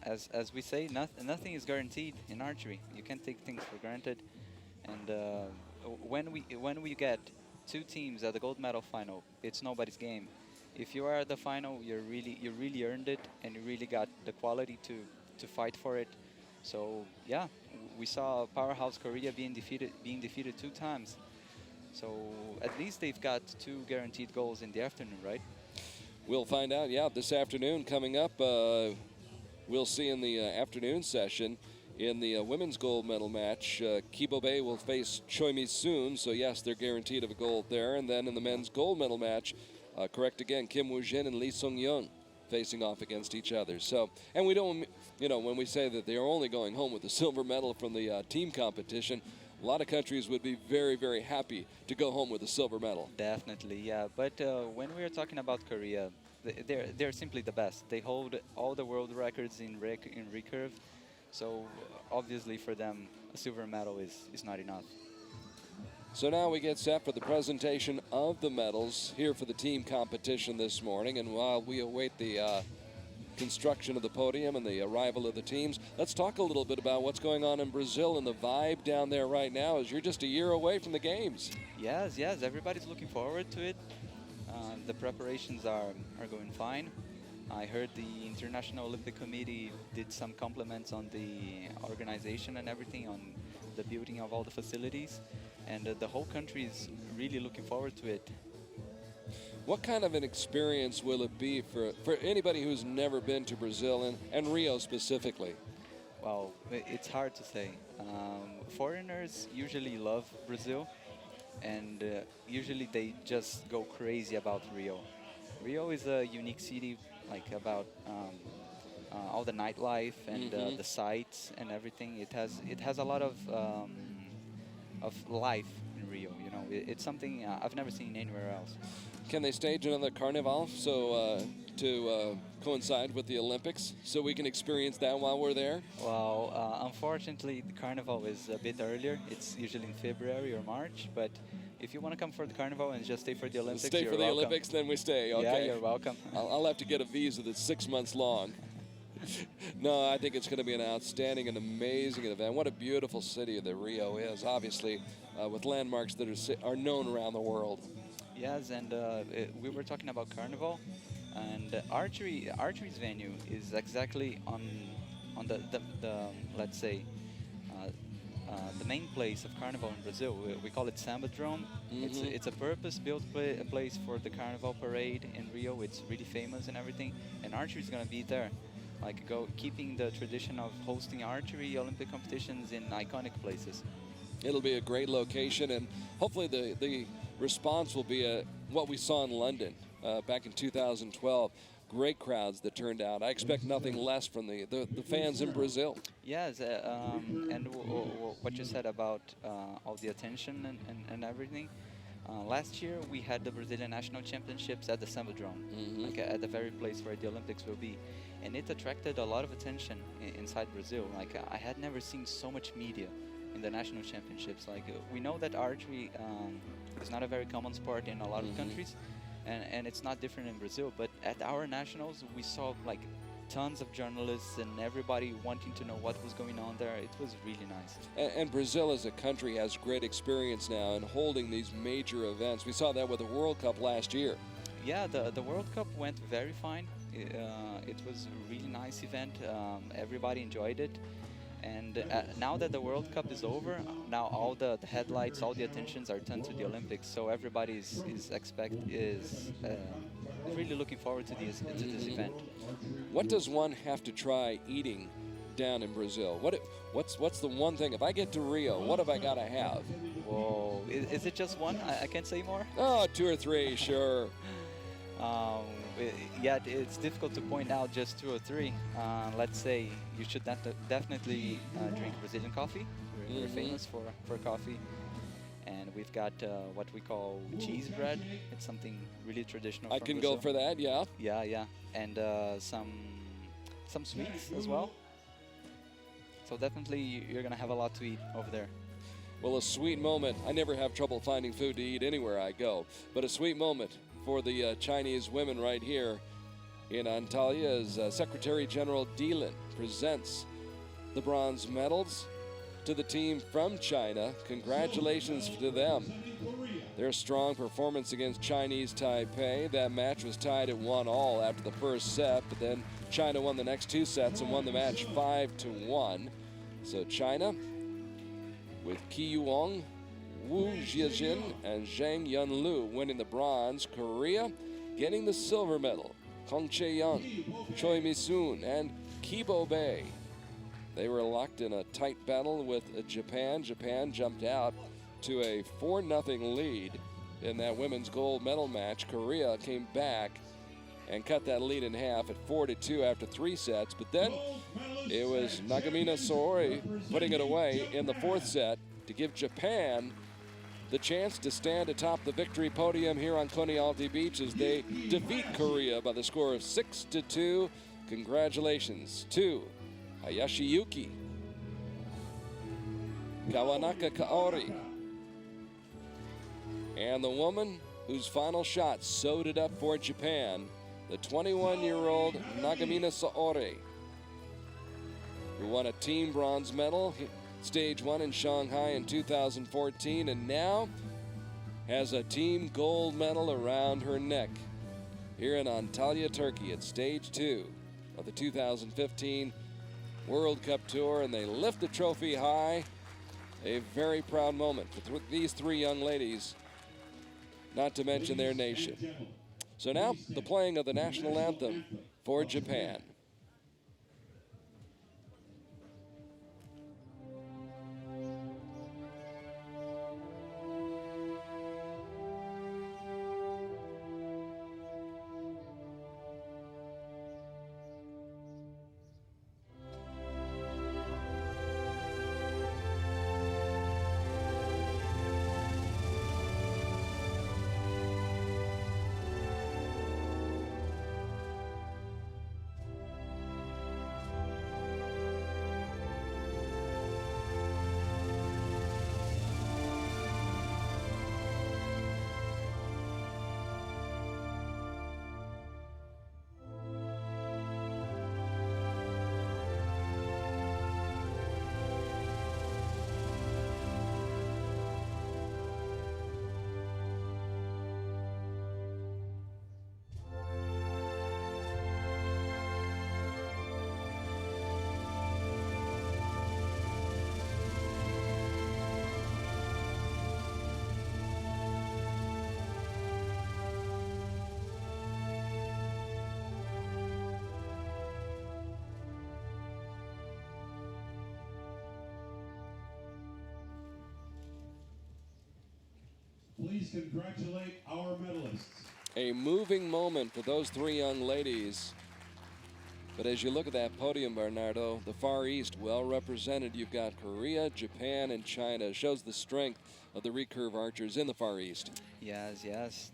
As we say, nothing is guaranteed in archery. You can't take things for granted. And when we get 2 teams at the gold medal final, it's nobody's game. If you are at the final, you really earned it, and you really got the quality to fight for it. So yeah, we saw powerhouse Korea being defeated 2 times. So at least they've got 2 guaranteed goals in the afternoon, right? We'll find out, yeah, this afternoon coming up. We'll see in the afternoon session in the women's gold medal match. Kibo Bay will face Choi Mi-soon, so yes, they're guaranteed of a gold there. And then in the men's gold medal match, correct again, Kim Woo-jin and Lee Sung-young facing off against each other. So, and we don't, when we say that they are only going home with the silver medal from the team competition, a lot of countries would be very, very happy to go home with a silver medal. Definitely, yeah. But when we are talking about Korea, they're simply the best. They hold all the world records in recurve. So obviously for them, a silver medal is not enough. So now we get set for the presentation of the medals here for the team competition this morning. And while we await the construction of the podium and the arrival of the teams, let's talk a little bit about what's going on in Brazil and the vibe down there right now, as you're just a year away from the games. Yes, everybody's looking forward to it. The preparations are going fine. I heard the International Olympic Committee did some compliments on the organization and everything, on the building of all the facilities, and the whole country is really looking forward to it. What kind of an experience will it be for anybody who's never been to Brazil and Rio specifically? Well, it's hard to say. Foreigners usually love Brazil, and usually they just go crazy about Rio. Rio is a unique city, like about all the nightlife and the sights and everything. It has a lot of life in Rio. It's something I've never seen anywhere else. Can they stage another carnival to coincide with the Olympics so we can experience that while we're there? Well, unfortunately, the carnival is a bit earlier. It's usually in February or March, but if you want to come for the carnival and just stay for the Olympics, stay for the welcome. Olympics, then we stay. Okay. Yeah, you're welcome. I'll have to get a visa that's 6 months long. No, I think it's going to be an outstanding and amazing event. What a beautiful city that Rio is, obviously, with landmarks that are known around the world. Yes, and we were talking about carnival, and archery's venue is exactly on the let's say the main place of carnival in Brazil. We call it Sambadrome. It's a purpose-built place for the carnival parade in Rio. It's really famous and everything, and archery is gonna be there, like keeping the tradition of hosting archery Olympic competitions in iconic places. It'll be a great location, and hopefully the response will be what we saw in London back in 2012. Great crowds that turned out. I expect nothing less from the fans in Brazil. Yes, and what you said about all the attention and everything. Last year we had the Brazilian National Championships at the Sambadrome, like at the very place where the Olympics will be, and it attracted a lot of attention inside Brazil. Like I had never seen so much media in the national championships. Like we know that archery is not a very common sport in a lot of countries, and it's not different in Brazil, but at our nationals we saw like tons of journalists and everybody wanting to know what was going on there. It was really nice. And Brazil as a country has great experience now in holding these major events. We saw that with the World Cup last year. Yeah, the World Cup went very fine. It was a really nice event. Everybody enjoyed it. And now that the World Cup is over, now all the headlights, all the attentions are turned to the Olympics. So everybody is really looking forward to this event. What does one have to try eating down in Brazil? What's the one thing? If I get to Rio, what have I got to have? Whoa, is it just one? I can't say more. Oh, 2 or 3, sure. Yeah, it's difficult to point out just 2 or 3. Let's say you should definitely drink Brazilian coffee. We're famous for coffee. And and we've got what we call cheese bread. It's something really traditional. I from can Brazil. go for that, yeah. Yeah, yeah, and some sweets as well. So definitely you're gonna have a lot to eat over there. Well, a sweet moment. I never have trouble finding food to eat anywhere I go, but a sweet moment for the Chinese women right here in Antalya as Secretary General Dillon presents the bronze medals to the team from China. Congratulations to them. Their strong performance against Chinese Taipei. That match was tied at 1-1 after the first set, but then China won the next 2 sets and won the match 5-1. So China with Qi Yuong, Wu Jiajin, and Zhang Yunlu winning the bronze. Korea getting the silver medal. Kong Chae-young, Choi Mi-soon, and Kibo Bei. They were locked in a tight battle with Japan. Japan jumped out to a 4-0 lead in that women's gold medal match. Korea came back and cut that lead in half at 4-2 after 3 sets. But then it was Nagamine Saori putting it away in the 4th set to give Japan the chance to stand atop the victory podium here on Konialty Beach as they defeat Korea by the score of 6-2. Congratulations to Hayashi Yuki, Kawanaka Kaori, and the woman whose final shot sewed it up for Japan, the 21-year-old Nagamine Saori, who won a team bronze medal, stage 1 in Shanghai in 2014, and now has a team gold medal around her neck here in Antalya, Turkey at stage 2 of the 2015 World Cup Tour, and they lift the trophy high. A very proud moment for these 3 young ladies, not to mention their nation. So now, the playing of the national anthem for Japan. Please congratulate our medalists. A moving moment for those 3 young ladies. But as you look at that podium, Bernardo, the Far East well represented. You've got Korea, Japan, and China. It shows the strength of the recurve archers in the Far East. Yes, yes,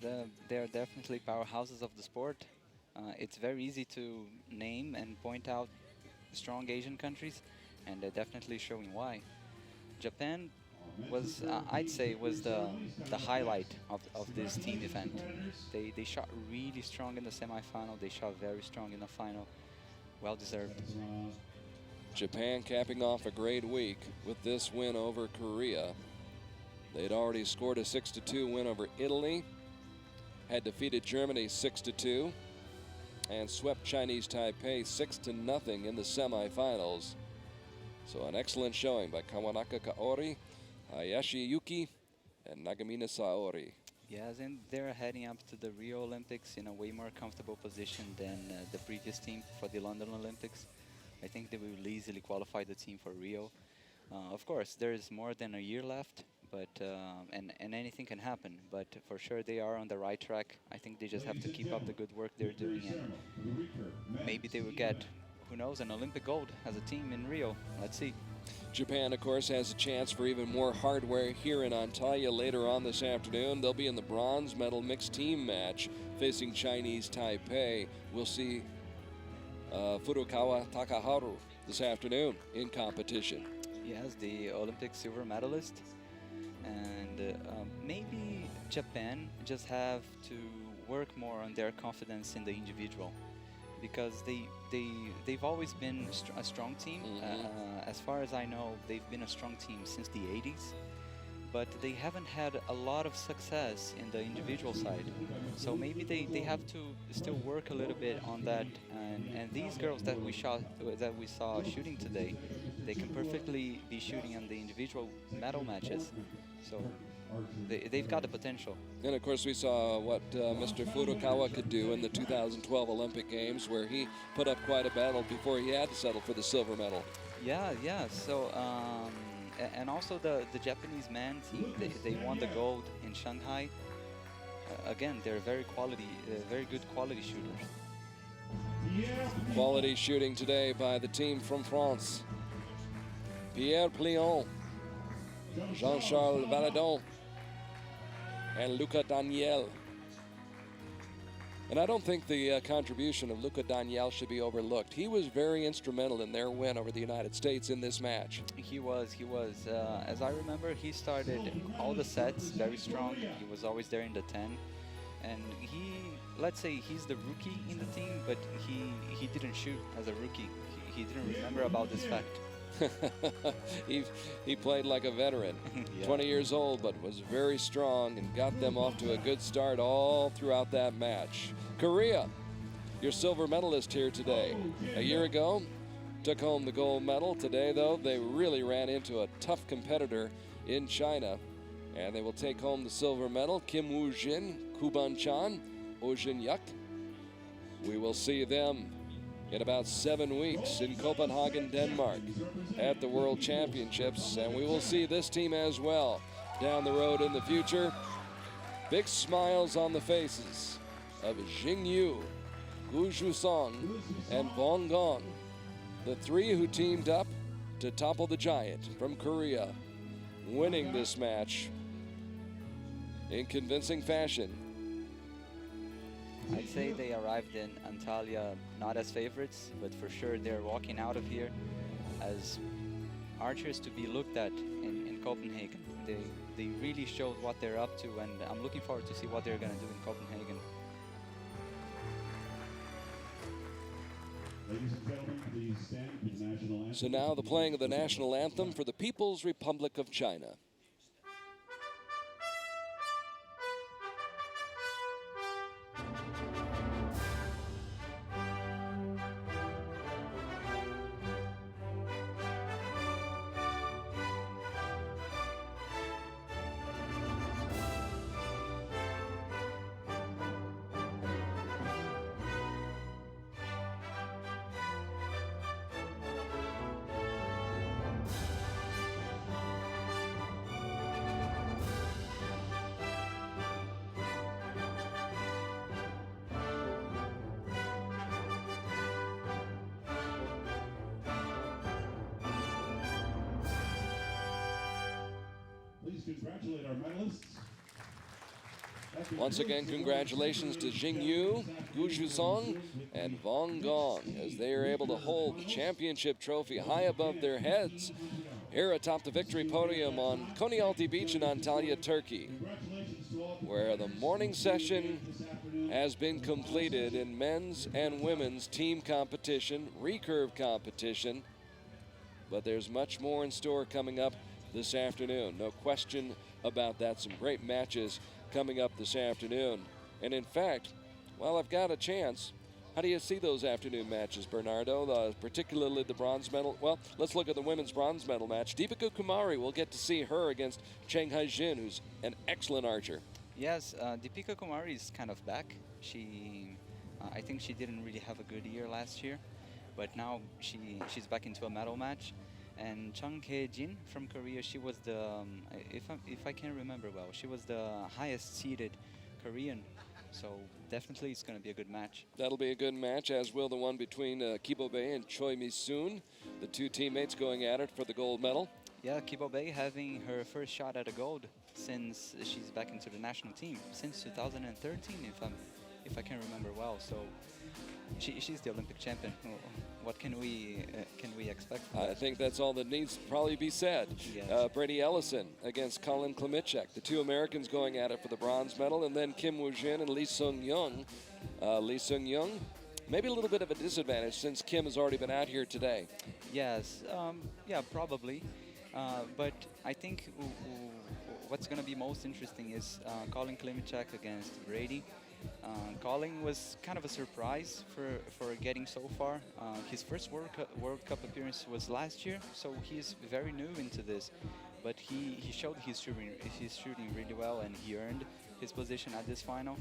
they're definitely powerhouses of the sport. It's very easy to name and point out strong Asian countries, and they're definitely showing why. Japan was, I'd say, was the highlight of this team event. They shot really strong in the semifinal. They shot very strong in the final. Well deserved. Japan capping off a great week with this win over Korea. They'd already scored a 6-2 win over Italy, had defeated Germany 6-2, and swept Chinese Taipei 6-0 in the semifinals. So an excellent showing by Kawanaka Kaori, Hayashi Yuki, and Nagamine Saori. Yes, and they're heading up to the Rio Olympics in a way more comfortable position than the previous team for the London Olympics. I think they will easily qualify the team for Rio. Of course, there is more than a year left, but and anything can happen. But for sure, they are on the right track. I think they just have to keep up the good work they're doing, and maybe they will get, who knows, an Olympic gold as a team in Rio. Let's see. Japan, of course, has a chance for even more hardware here in Antalya later on this afternoon. They'll be in the bronze medal mixed team match facing Chinese Taipei. We'll see Furukawa Takaharu this afternoon in competition. Yes, the Olympic silver medalist. And maybe Japan just have to work more on their confidence in the individual, because they've always been a strong team. As far as I know, they've been a strong team since the 80s, but they haven't had a lot of success in the individual side. So maybe they have to still work a little bit on that. And these girls that we saw shooting today, they can perfectly be shooting in the individual medal matches. So they've got the potential. And of course we saw what Mr. Furukawa could do in the 2012 Olympic Games, where he put up quite a battle before he had to settle for the silver medal. Yeah. So and also the Japanese men team, they won the gold in Shanghai. Again, they're very good quality shooters. Quality shooting today by the team from France. Pierre Plion, Jean-Charles Valadon, and Luca Daniel. And I don't think the contribution of Luca Daniel should be overlooked. He was very instrumental in their win over the United States in this match. He was. As I remember, he started all the sets very strong. He was always there in the 10. And let's say he's the rookie in the team, but he didn't shoot as a rookie. He didn't remember about this fact. he played like a veteran, yeah. 20 years old, but was very strong and got them off to a good start all throughout that match. Korea, your silver medalist here today. A year ago, took home the gold medal. Today, though, they really ran into a tough competitor in China, and they will take home the silver medal. Kim Woo-jin, Kuban Chan, Oh-jin Yuk. We will see them in about 7 weeks in Copenhagen, Denmark at the World Championships. And we will see this team as well down the road in the future. Big smiles on the faces of Jing Yu, Gu Jusong, and Bong Gong, the three who teamed up to topple the giant from Korea, winning this match in convincing fashion. I'd say they arrived in Antalya not as favorites, but for sure they're walking out of here as archers to be looked at in Copenhagen. They really showed what they're up to, and I'm looking forward to see what they're going to do in Copenhagen. Ladies and gentlemen, please stand for the national anthem. So now the playing of the national anthem for the People's Republic of China. Congratulate our medalists. Once again, congratulations to Jing Yu, Gu Jusong, and Vong Gong as they are able to hold the championship trophy high above their heads here atop the victory podium on Konyaaltı Beach in Antalya, Turkey, where the morning session has been completed in men's and women's team competition, recurve competition, but there's much more in store coming up this afternoon. No question about that. Some great matches coming up this afternoon. And in fact, while I've got a chance, how do you see those afternoon matches, Bernardo? Particularly the bronze medal. Well, let's look at the women's bronze medal match. Deepika Kumari, we'll get to see her against Cheng Hai-jin, who's an excellent archer. Yes, Deepika Kumari is kind of back. I think she didn't really have a good year last year, but now she's back into a medal match. And Chung Hae-jin from Korea, she was the, if I can remember well, she was the highest seeded Korean So definitely it's going to be a good match. That'll be a good match, as will the one between Kibo Bay and Choi Mi-soon, the two teammates going at it for the gold medal. Yeah, Kibo Bay having her first shot at a gold since she's back into the national team, since 2013, if I can remember well. So she's the Olympic champion. What can we expect? I think that's all that needs to probably be said. Yes. Brady Ellison against Colin Klimichek, the two Americans going at it for the bronze medal, and then Kim Woo-jin and Lee Sung-young. Lee Sung-young, maybe a little bit of a disadvantage since Kim has already been out here today. Yes, yeah, probably. But I think what's going to be most interesting is Colin Klimichek against Brady. Colin was kind of a surprise for getting so far. His first World Cup appearance was last year, so he's very new into this. But he showed he's shooting really well, and he earned his position at this final.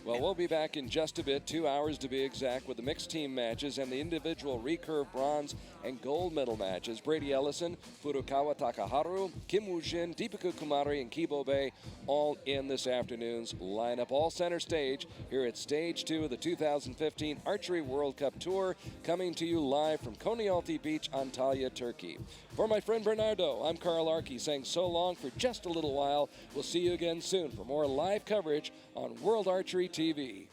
Well, we'll be back in just a bit, 2 hours to be exact, with the mixed team matches and the individual recurve bronze and gold medal matches. Brady Ellison, Furukawa Takaharu, Kim Woo-jin, Deepika Kumari, and Kibo Bay all in this afternoon's lineup. All center stage here at Stage 2 of the 2015 Archery World Cup Tour, coming to you live from Konyaaltı Beach, Antalya, Turkey. For my friend Bernardo, I'm Carl Arky saying so long for just a little while. We'll see you again soon for more live coverage on World Archery TV.